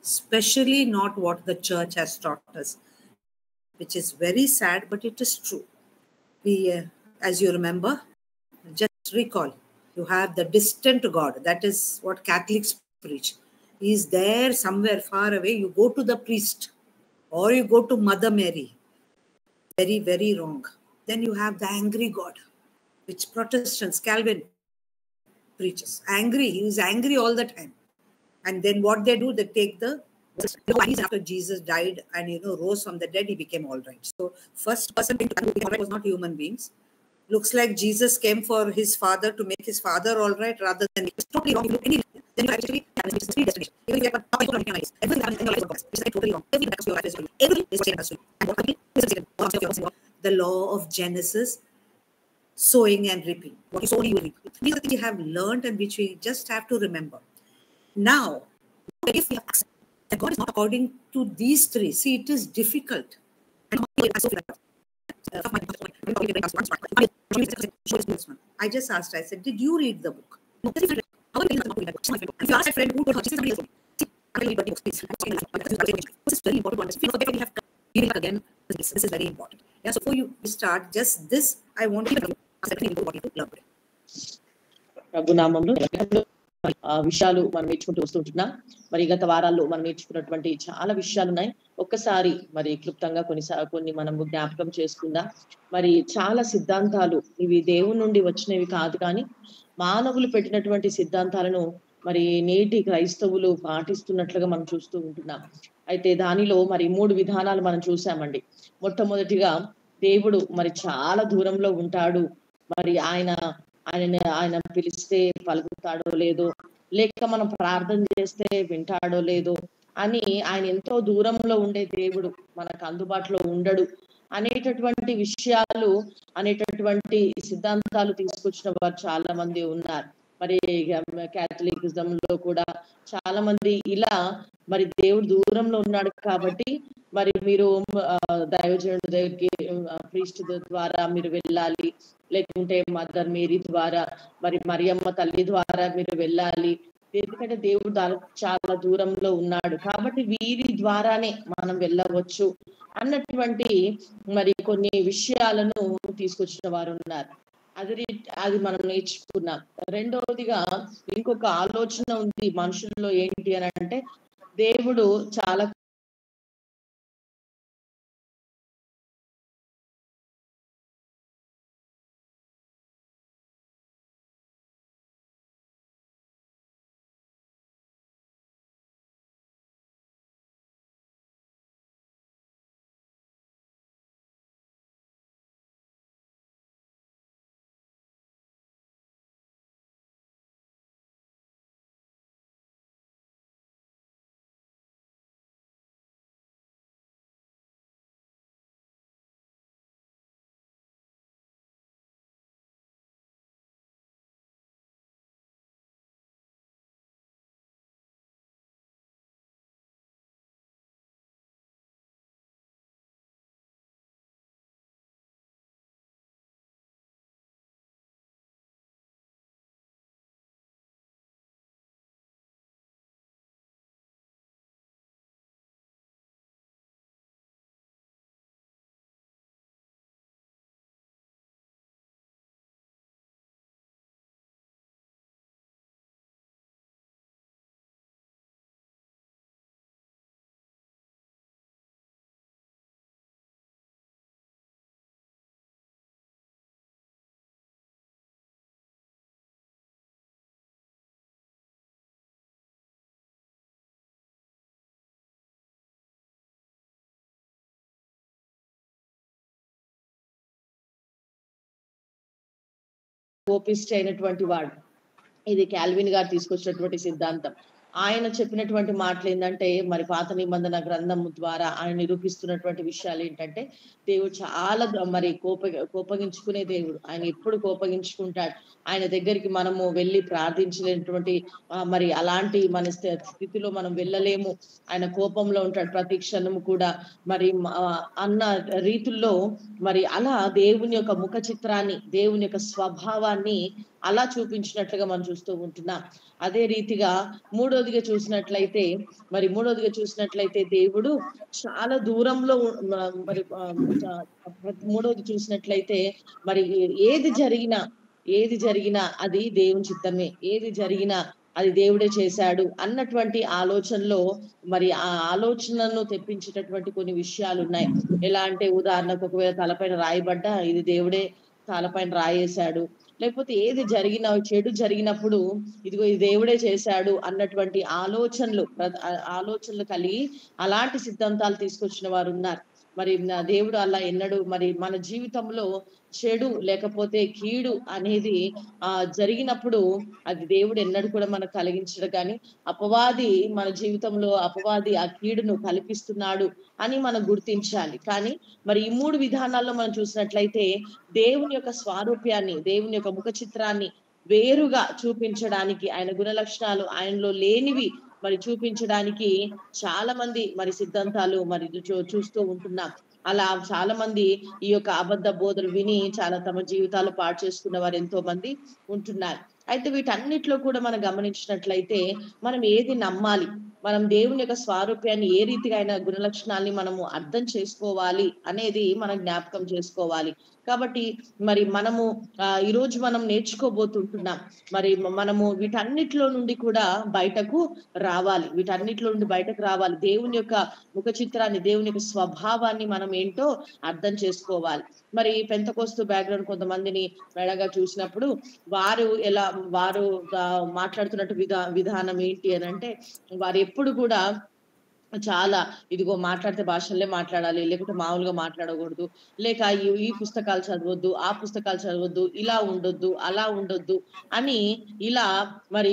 especially not what the church has taught us, which is very sad, but it is true. We, as you remember, just recall, you have the distant God. That is what Catholics preach. He is there somewhere far away. You go to the priest or you go to Mother Mary. Very, very wrong. Then you have the angry God, which Protestants, Calvin preaches. Angry. He is angry all the time. And then what they do, they take the after Jesus died and rose from the dead, he became all right. So first person to become all right was not human beings. Looks like Jesus came for his father to make his father all right, rather than it's totally wrong. Then you actually predestination. Even if you have everything happens in your life is which is totally wrong. Everything happens to your life is wrong. Everything is what happens to you. And what the law of Genesis, sowing and reaping. What you sow, you will reap. These are things we have learned and which we just have to remember. Now, if we have accepted that God is not according to these three, see, it is difficult. I just asked, I said, did you read the book? No. If you ask a friend who told her, she said somebody else told me. I will read the book, please. This is very important to understand. If you forget, we have reading back again. This is very important. Yeah, so before you start, just this, I want to learn. ప్రభునామంలో విషయాలు మనం నేర్చుకుంటూ వస్తుంటున్నాం. మరి గత వారాల్లో మనం నేర్చుకున్నటువంటి చాలా విషయాలు ఉన్నాయి. ఒక్కసారి మరి క్లుప్తంగా కొన్ని మనం జ్ఞాపకం చేసుకుందాం. మరి చాలా సిద్ధాంతాలు ఇవి దేవుని నుండి వచ్చినవి కాదు, కానీ మానవులు పెట్టినటువంటి సిద్ధాంతాలను మరి నేటి క్రైస్తవులు పాటిస్తున్నట్లుగా మనం చూస్తూ ఉంటున్నాం. అయితే దానిలో మరి 3 విధానాలు మనం చూసామండి. మొట్టమొదటిగా దేవుడు మరి చాలా దూరంలో ఉంటాడు, మరి ఆయన పిలిస్తే పలుకుతాడో లేదో, లేక మనం ప్రార్థన చేస్తే వింటాడో లేదో అని, ఆయన ఎంతో దూరంలో ఉండే దేవుడు, మనకు అందుబాటులో ఉండడు అనేటటువంటి విషయాలు, అనేటటువంటి సిద్ధాంతాలు తీసుకొచ్చిన వారు చాలా మంది ఉన్నారు. మరి క్యాథలికిజం లో కూడా చాలా మంది ఇలా మరి దేవుడు దూరంలో ఉన్నాడు కాబట్టి మరి మీరు దైవజనుడి దగ్గరికి ప్రీస్ట్ ద్వారా మీరు వెళ్ళాలి, లేకుంటే మదర్ మేరీ ద్వారా, మరి మరియమ్మ తల్లి ద్వారా మీరు వెళ్ళాలి, ఎందుకంటే దేవుడు చాలా దూరంలో ఉన్నాడు కాబట్టి వీరి ద్వారానే మనం వెళ్ళవచ్చు అన్నటువంటి మరి కొన్ని విషయాలను తీసుకొచ్చిన వారు ఉన్నారు. అది మనం నేర్చుకున్నాం. రెండవదిగా ఇంకొక ఆలోచన ఉంది మనుషుల్లో, ఏంటి అని అంటే దేవుడు చాలా కోపిస్ట్ అయినటువంటి వాడు. ఇది క్యాల్విన్ గారు తీసుకొచ్చినటువంటి సిద్ధాంతం. ఆయన చెప్పినటువంటి మాటలు ఏంటంటే, మరి పాత నిబంధన గ్రంథం ద్వారా ఆయన నిరూపిస్తున్నటువంటి విషయాలు ఏంటంటే, దేవుడు చాలా మరి కోపగించుకునే దేవుడు. ఆయన ఎప్పుడు కోపగించుకుంటాడు. ఆయన దగ్గరికి మనము వెళ్ళి ప్రార్థించలేనటువంటి మరి అలాంటి మన స్థితిలో మనం వెళ్ళలేము. ఆయన కోపంలో ఉంటాడు ప్రతి క్షణము కూడా మరి అన్న రీతుల్లో మరి అలా దేవుని యొక్క ముఖ చిత్రాన్ని, దేవుని యొక్క స్వభావాన్ని అలా చూపించినట్లుగా మనం చూస్తూ ఉంటున్నాం. అదే రీతిగా మూడోదిగా చూసినట్లయితే దేవుడు చాలా దూరంలో మరి మూడోది చూసినట్లయితే మరి ఏది జరిగినా అది దేవుని చిత్తమే, ఏది జరిగినా అది దేవుడే చేశాడు అన్నటువంటి ఆలోచనలో మరి ఆ ఆలోచనలను తెప్పించేటటువంటి కొన్ని విషయాలు ఉన్నాయి. ఎలా అంటే ఉదాహరణకు ఒకవేళ తలపైన రాయబడ్డా ఇది దేవుడే తలపైన రాయేశాడు, లేకపోతే ఏది జరిగినా చెడు జరిగినప్పుడు ఇదిగో ఇది దేవుడే చేశాడు అన్నటువంటి ఆలోచనలు కలిగి అలాంటి సిద్ధాంతాలు తీసుకొచ్చిన వారు ఉన్నారు. మరి నా దేవుడు అలా ఎన్నడు మరి మన జీవితంలో చెడు లేకపోతే కీడు అనేది జరిగినప్పుడు అది దేవుడు ఎన్నడూ కూడా మనకు కలిగించడు. కానీ మన జీవితంలో అపవాది ఆ కీడును కల్పిస్తున్నాడు అని మనం గుర్తించాలి. కానీ మరి ఈ 3 విధానాల్లో మనం చూసినట్లయితే దేవుని యొక్క స్వారూప్యాన్ని, దేవుని యొక్క ముఖ చిత్రాన్ని వేరుగా చూపించడానికి, ఆయన గుణ లక్షణాలు ఆయనలో లేనివి మరి చూపించడానికి చాలా మంది మరి సిద్ధాంతాలు మరి చూస్తూ ఉంటున్నాం. అలా చాలా మంది ఈ యొక్క అబద్ధ బోధలు విని చాలా తమ జీవితాలు పాడు చేసుకున్న వారు ఎంతో మంది ఉంటున్నారు. అయితే వీటన్నిటిలో కూడా మనం గమనించినట్లయితే మనం ఏది నమ్మాలి, మనం దేవుని యొక్క స్వారూప్యాన్ని ఏ రీతిగా అయిన గుణ లక్షణాన్ని మనము అర్థం చేసుకోవాలి అనేది మనం జ్ఞాపకం చేసుకోవాలి. కాబట్టి మరి మనము ఈరోజు మనం నేర్చుకోబోతుంటున్నాం. మరి మనము వీటన్నిటిలో నుండి కూడా బయటకు రావాలి. దేవుని యొక్క ముఖ చిత్రాన్ని, దేవుని యొక్క స్వభావాన్ని మనం ఏంటో అర్థం చేసుకోవాలి. మరి పెంతెకోస్తు బ్యాక్గ్రౌండ్ కొంతమందిని మెడగా చూసినప్పుడు వారు మాట్లాడుతున్నట్టు విధానం ఏంటి అని అంటే, వారు ఎప్పుడు కూడా చాలా ఇదిగో మాట్లాడితే భాషల్లే మాట్లాడాలి, లేకుంటే మామూలుగా మాట్లాడకూడదు, లేక ఈ పుస్తకాలు చదవద్దు, ఆ పుస్తకాలు చదవద్దు, ఇలా ఉండొద్దు, అలా ఉండొద్దు అని ఇలా మరి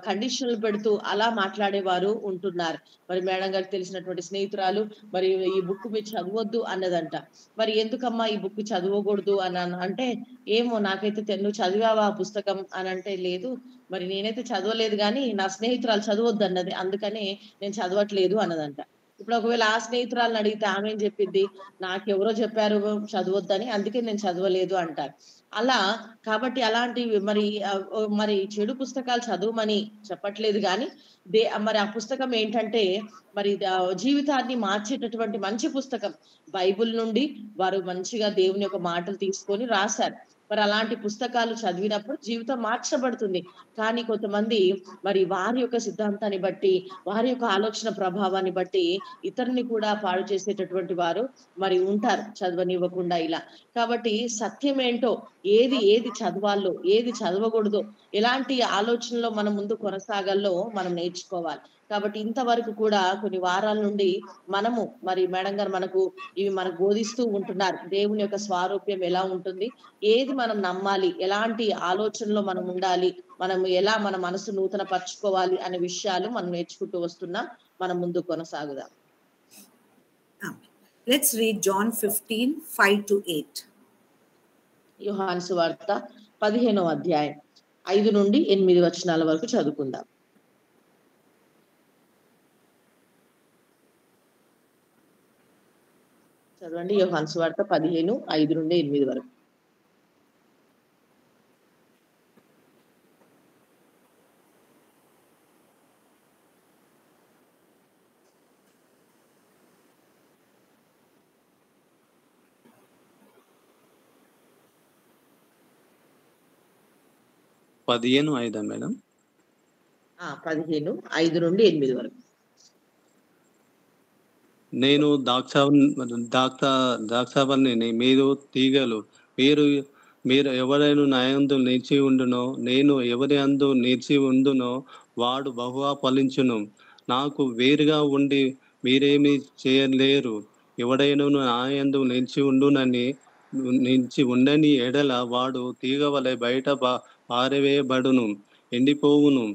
కండిషన్లు పెడుతూ అలా మాట్లాడేవారు ఉంటున్నారు. మరి మేడం గారికి తెలిసినటువంటి స్నేహితురాలు మరి ఈ బుక్ మీరు చదవద్దు అన్నదంట. మరి ఎందుకమ్మా ఈ బుక్ చదవకూడదు అని అంటే, ఏమో నాకైతే నువ్వు చదివావా ఆ పుస్తకం అని అంటే, లేదు మరి నేనైతే చదవలేదు కానీ నా స్నేహితురాలు చదవద్దు అన్నది, అందుకని నేను చదవట్లేదు అన్నదంట. ఇప్పుడు ఒకవేళ ఆ స్నేహితురాలను అడిగితే ఆమె ఏం చెప్పిద్ది, నాకెవరో చెప్పారు చదవద్దని, అందుకే నేను చదవలేదు అంటారు. అలా కాబట్టి అలాంటివి మరి చెడు పుస్తకాలు చదవమని చెప్పట్లేదు కానీ మరి ఆ పుస్తకం ఏంటంటే మరి జీవితాన్ని మార్చేటటువంటి మంచి పుస్తకం. బైబిల్ నుండి వారు మంచిగా దేవుని యొక్క మాటలు తీసుకొని రాశారు. మరి అలాంటి పుస్తకాలు చదివినప్పుడు జీవితం మార్చబడుతుంది. కానీ కొంతమంది మరి వారి యొక్క సిద్ధాంతాన్ని బట్టి, వారి యొక్క ఆలోచన ప్రభావాన్ని బట్టి ఇతరుని కూడా పాడు చేసేటటువంటి వారు మరి ఉంటారు, చదవనివ్వకుండా ఇలా. కాబట్టి సత్యం ఏంటో, ఏది చదవాలో, ఏది చదవకూడదో, ఎలాంటి ఆలోచనలో మనం ముందు కొనసాగాలో మనం నేర్చుకోవాలి. కాబట్టి ఇంతవరకు కూడా కొన్ని వారాల నుండి మనము మరి మేడం గారు మనకు బోధిస్తూ ఉంటున్నారు. దేవుని యొక్క స్వారూప్యం ఎలా ఉంటుంది, ఏది మనం నమ్మాలి, ఎలాంటి ఆలోచనలో మనం ఉండాలి, మనం ఎలా మన మనసు నూతన పరచుకోవాలి అనే విషయాలు మనం నేర్చుకుంటూ వస్తున్నాం. మనం ముందు కొనసాగుదాం. Let's read John 15:5-8. యోహాను సువార్త 15వ అధ్యాయం 5 నుండి 8 వచనాల వరకు చదువుకుందాం. చదవండి. యోహాను సువార్త 15:5 నుండి 8 వరకు. మేడం 15:5 నుండి 8 వరకు. నేను ద్రాక్షావల్లిని, మీరు తీగలు. మీరు ఎవరైనా నాయందు నిలిచి ఉండునో, నేను ఎవరి అందు నిలిచి ఉండునో వాడు బహుగా ఫలించును. నాకు వేరుగా ఉండి మీరేమీ చేయలేరు. ఎవడైనా నాయందు నిలిచి ఉండని ఎడల వాడు తీగ వలె బయట పారవేయబడును, ఎండిపోవును.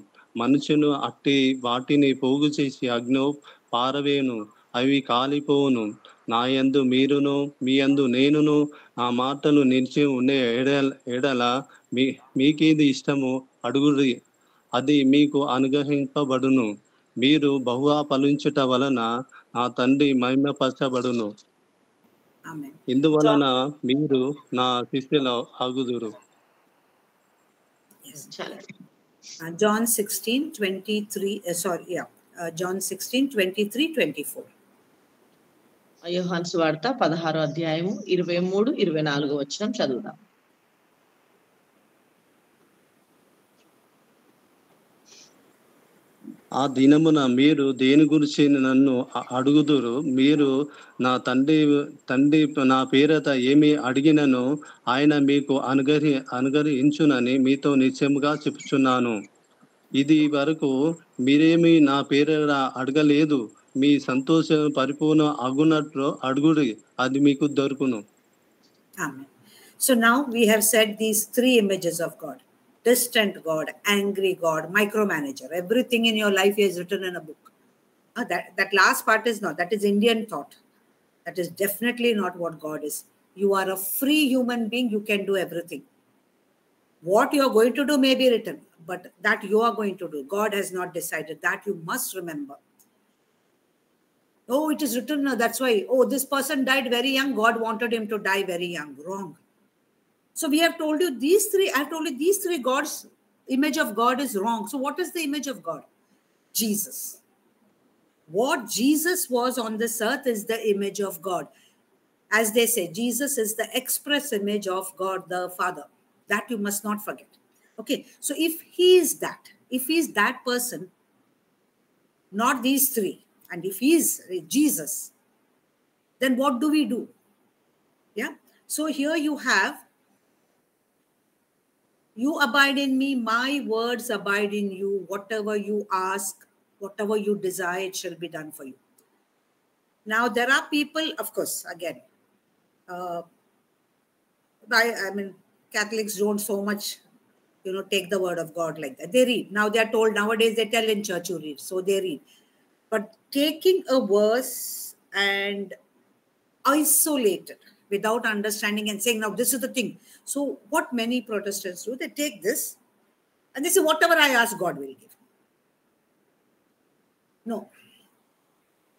మనుషులు అట్టి వాటిని పోగు చేసి అగ్నిలో పారవేయును, అవి కాలిపోవును. నా యందు మీరును, మీ యందు నేనును, ఆ మాటలు నిలిచి ఉండే ఎడల మీకేది ఇష్టమో అడుగురి, అది మీకు అనుగ్రహింపబడును. మీరు బహుగా ఫలించుట వలన నా తండ్రి మహిమపరచబడును. ఇందువలన మీరు నా శిష్యులు అగుదురు. Yes. చాలా John 16:23. John 16:23, 24. యోహాను సువార్త 16వ అధ్యాయము 23, 24 వచనం చదువుదాం. ఆ దినమున మీరు దేని గురించి నన్ను అడుగుదురు, మీరు నా తండ్రి నా పేరట ఏమి అడిగినను ఆయన మీకు అనుగ్రహించునని మీతో నిశ్చయముగా చెప్పుచున్నాను. ఇది వరకు మీరేమి నా పేరట అడగలేదు. మీ సంతోషం పరిపూర్ణ అగునట్లు అడుగుడి, అది మీకు దొరుకును. Amen. So now we have said these three images of God: distant God, angry God, micromanager. Everything in your life is written in a book. That last part is not. That is Indian thought. That is definitely not what God is. You are a free human being. You can do everything. What you are going to do may be written, but that you are going to do, God has not decided. That you must remember. Oh, it is written. That's why. Oh, this person died very young. God wanted him to die very young. Wrong. So we have told you these three. I have told you these three gods. Image of God is wrong. So what is the image of God? Jesus. What Jesus was on this earth is the image of God. As they say, Jesus is the express image of God the Father. That you must not forget. Okay. So if he is that person, not these three, and if he is Jesus, then what do we do? Yeah. So here you have, you abide in me, my words abide in you. Whatever you ask, whatever you desire, it shall be done for you. Now, there are people, of course, again, I mean, Catholics don't so much, take the word of God like that. They read. Now they are told, nowadays they tell in church you read. So they read. But taking a verse and isolate it without understanding and saying, now this is the thing. So what many Protestants do, they take this and they say, whatever I ask, God will give. No.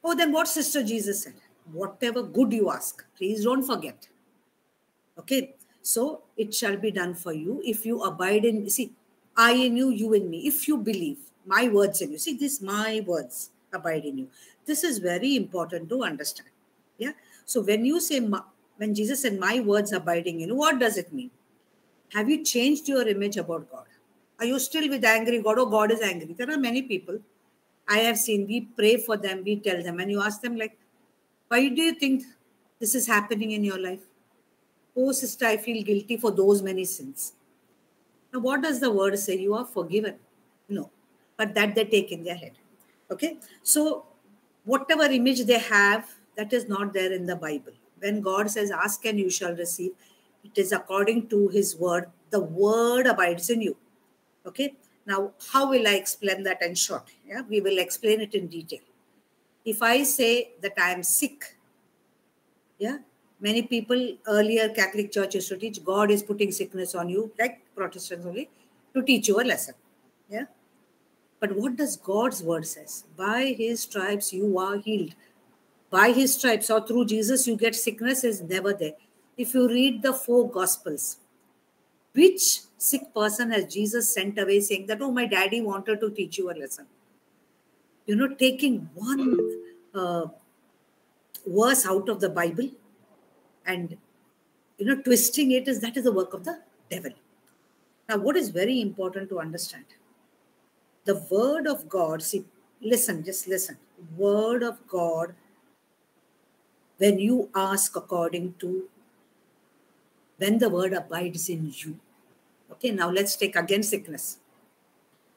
Oh, then what Sister Jesus said? Whatever good you ask, please don't forget. Okay. So it shall be done for you if you abide in, see, I in you, you in me. If you believe, my words in you. See, this, my words abide in you. This is very important to understand. Yeah. So when you say, when Jesus said, my words abiding in you, what does it mean? Have you changed your image about God? Are you still with angry God? Oh, God is angry. There are many people I have seen. We pray for them. We tell them. And you ask them like, why do you think this is happening in your life? Oh, sister, I feel guilty for those many sins. Now, what does the word say? You are forgiven. No. But that they take in their head. Okay. So whatever image they have, that is not there in the Bible. When God says, ask and you shall receive, it is according to his word. The word abides in you. Okay. Now, how will I explain that in short? Yeah, we will explain it in detail. If I say that I am sick, yeah, many people earlier Catholic Church used to teach God is putting sickness on you, like Protestants only, to teach you a lesson. Yeah. But what does God's word says? By his stripes you are healed. By his stripes or through Jesus you get sickness is never there. If you read the 4 Gospels, which sick person has Jesus sent away saying that, oh, my daddy wanted to teach you a lesson? Taking one verse out of the Bible and, twisting it, that is the work of the devil. Now, what is very important to understand? The word of God, see, listen, just listen. Word of God, when you ask according to, when the word abides in you. Okay, now let's take again sickness.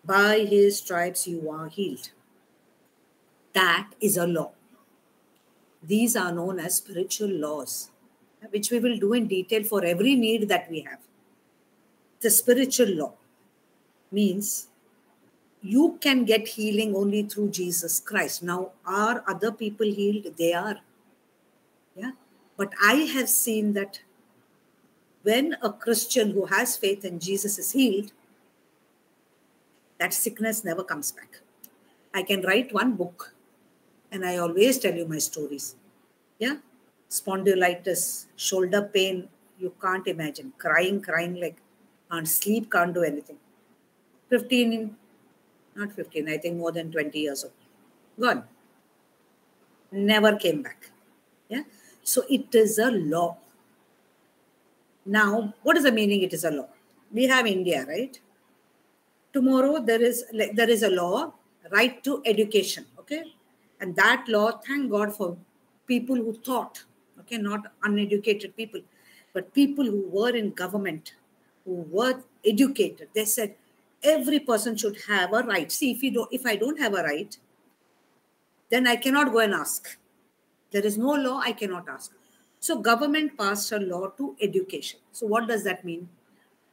By his stripes you are healed. That is a law. These are known as spiritual laws, which we will do in detail for every need that we have. The spiritual law means you can get healing only through Jesus Christ. Now, are other people healed? They are. Yeah. But I have seen that when a Christian who has faith in Jesus is healed, that sickness never comes back. I can write one book and I always tell you my stories. Yeah. Spondylitis, shoulder pain, you can't imagine. Crying like, can't sleep, can't do anything. 15, not 15, I think more than 20 years old. Gone. Never came back. Yeah. So it is a law. Now, what is the meaning it is a law? We have India, right? Tomorrow there is a law, right to education. Okay. And that law, thank God for people who thought, okay, not uneducated people, but people who were in government, who were educated. They said every person should have a right. See, if I don't have a right, then I cannot go and ask. There is no law, I cannot ask. So government passed a law to education. So what does that mean?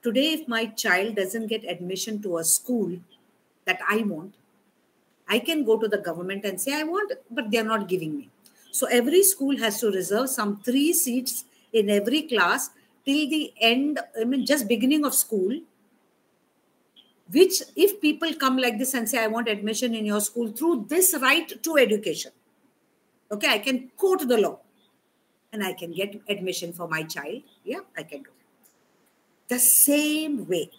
Today, if my child doesn't get admission to a school that I want, I can go to the government and say I want, but they're not giving me. So every school has to reserve some 3 seats in every class till the end, just beginning of school, which if people come like this and say, I want admission in your school through this right to education, okay, I can quote the law and I can get admission for my child. Yeah, I can do it. The same way,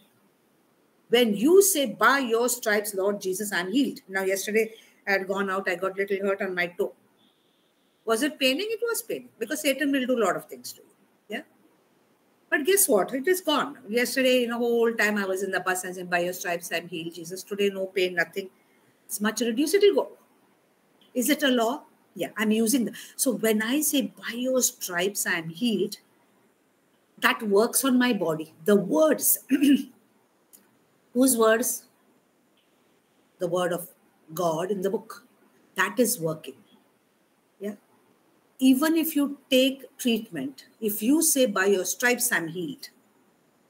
when you say, by your stripes, Lord Jesus, I'm healed. Now, yesterday I had gone out, I got a little hurt on my toe. Was it paining? It was paining because Satan will do a lot of things to you. Yeah. But guess what? It is gone. Yesterday, whole time I was in the bus and said, by your stripes, I'm healed, Jesus. Today, no pain, nothing. It's much reduced, it will go. Is it a law? Yeah, I'm using that. So when I say, by your stripes, I'm healed, that works on my body. The words, whose words? The word of God in the book. That is working. Yeah. Even if you take treatment, if you say, by your stripes, I'm healed,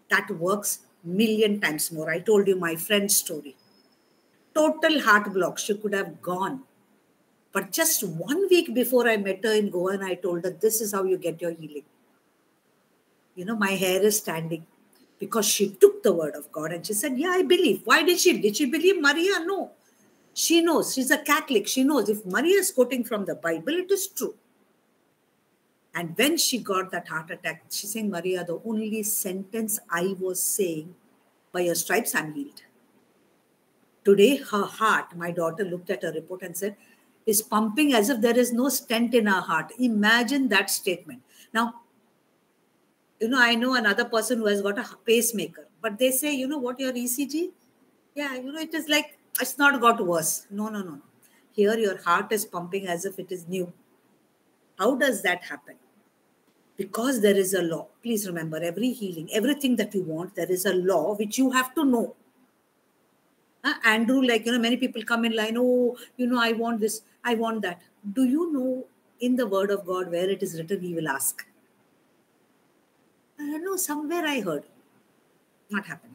that works million times more. I told you my friend's story. Total heart block. She could have gone. But just 1 week before I met her in Goa, and I told her, this is how you get your healing. My hair is standing because she took the word of God and she said, yeah, I believe. Why did she? Did she believe Maria? No. She knows. She's a Catholic. She knows if Maria is quoting from the Bible, it is true. And when she got that heart attack, she's saying, Maria, the only sentence I was saying, by your stripes, I'm healed. Today, her heart, my daughter looked at her report and said, is pumping as if there is no stent in her heart. Imagine that statement. Now, I know another person who has got a pacemaker, but they say, what, your ECG? Yeah, it is like, it's not got worse. No. Here, your heart is pumping as if it is new. How does that happen? Because there is a law. Please remember, every healing, everything that you want, there is a law which you have to know. Andrew, many people come in line, I want this, I want that. Do you know in the word of God where it is written, he will ask? No, somewhere I heard. Not happening.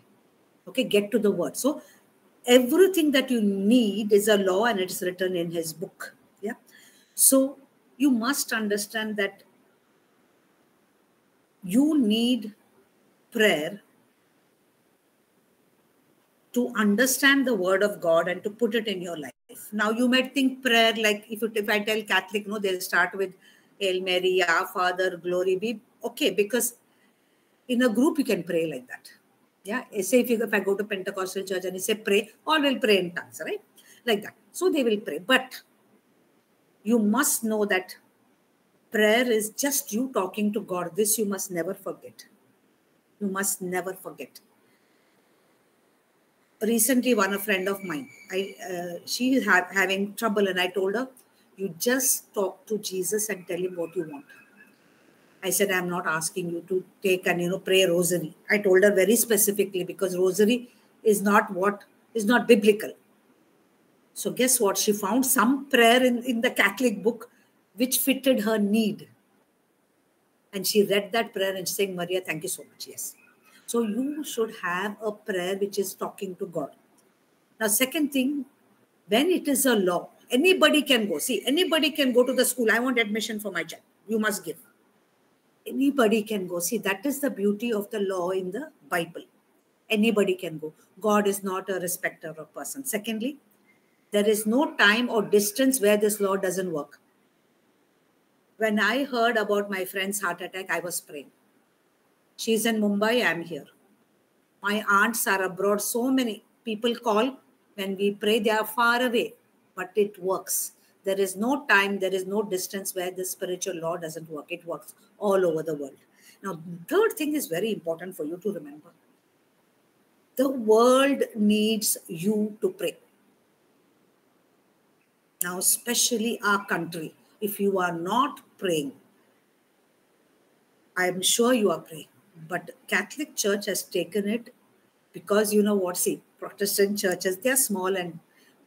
Okay, get to the word. So everything that you need is a law and it is written in his book. Yeah. So you must understand that you need prayer to understand the word of God and to put it in your life. Now you might think prayer, like if I tell Catholic, they'll start with Hail Mary, Our Father, Glory be. Okay, because in a group you can pray like that. Yeah, say if I go to Pentecostal church and you say pray, all will pray in tongues, right? Like that. So they will pray. But you must know that prayer is just you talking to God. This you must never forget. You must never forget. Recently, a friend of mine, she is having trouble, and I told her, you just talk to Jesus and tell him what you want. I said, I'm not asking you to take and pray rosary. I told her very specifically because rosary is not biblical. So guess what? She found some prayer in the Catholic book which fitted her need. And she read that prayer and saying, Maria, thank you so much. Yes. So you should have a prayer which is talking to God. Now, second thing, when it is a law, anybody can go. See, anybody can go to the school. I want admission for my child. You must give. Anybody can go. See, that is the beauty of the law in the Bible. Anybody can go. God is not a respecter of person. Secondly, there is no time or distance where this law doesn't work. When I heard about my friend's heart attack, I was praying. She's in Mumbai, I'm here. My aunts are abroad. So many people call, when we pray, they are far away, but it works. There is no time, there is no distance where the spiritual law doesn't work. It works all over the world. Now, the third thing is very important for you to remember. The world needs you to pray. Now, especially our country, if you are not praying, I am sure you are praying, but Catholic Church has taken it because you know what, see, Protestant churches, they are small,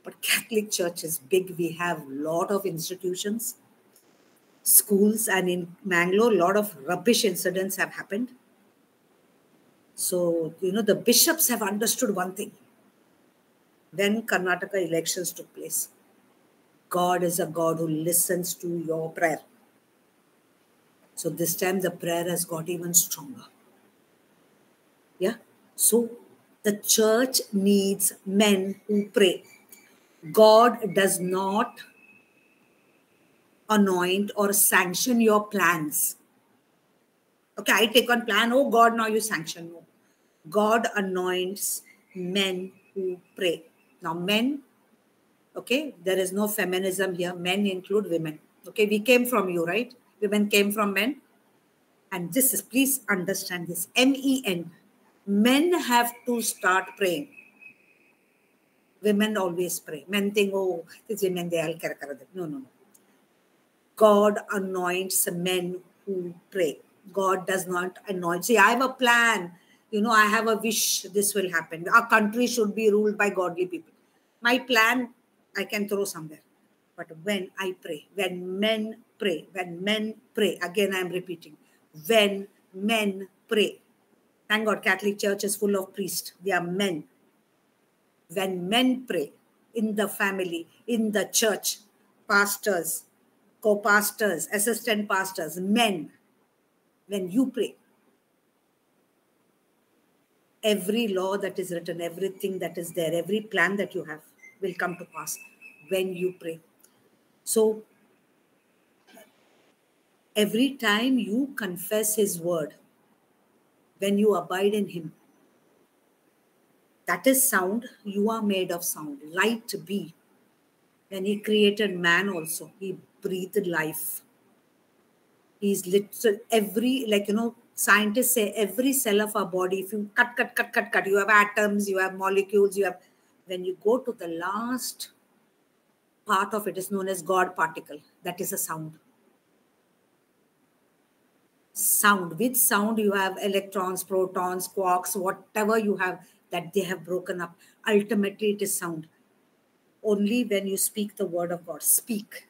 but Catholic Church is big. We have a lot of institutions, schools, and in Mangalore, a lot of rubbish incidents have happened. So, the bishops have understood one thing. When Karnataka elections took place, God is a God who listens to your prayer. So this time the prayer has got even stronger. Yeah. So the church needs men who pray. God does not anoint or sanction your plans. Okay, I take on plan. Oh God, now you sanction. No. God anoints men who pray. Now men, okay, there is no feminism here. Men include women. Okay, we came from you, right? Women came from men. And this is, please understand this, MEN. Men have to start praying. Women always pray. Men think, oh, these women, they all care. No. God anoints men who pray. God does not anoint. See, I have a plan. I have a wish this will happen. Our country should be ruled by godly people. My plan, I can throw somewhere. But when I pray, when men pray, again I am repeating, when men pray. Thank God, Catholic Church is full of priests. They are men. When men pray in the family, in the church, pastors, co-pastors, assistant pastors, men, when you pray, every law that is written, everything that is there, every plan that you have will come to pass when you pray. So, every time you confess His word, when you abide in Him, that is sound. You are made of sound. Light be. When He created man also, He breathed life. He's literal, scientists say every cell of our body, if you cut, you have atoms, you have molecules, when you go to the last part of it is known as God particle. That is a sound. Sound. With sound, you have electrons, protons, quarks, whatever you have that they have broken up. Ultimately, it is sound. Only when you speak the word of God, speak.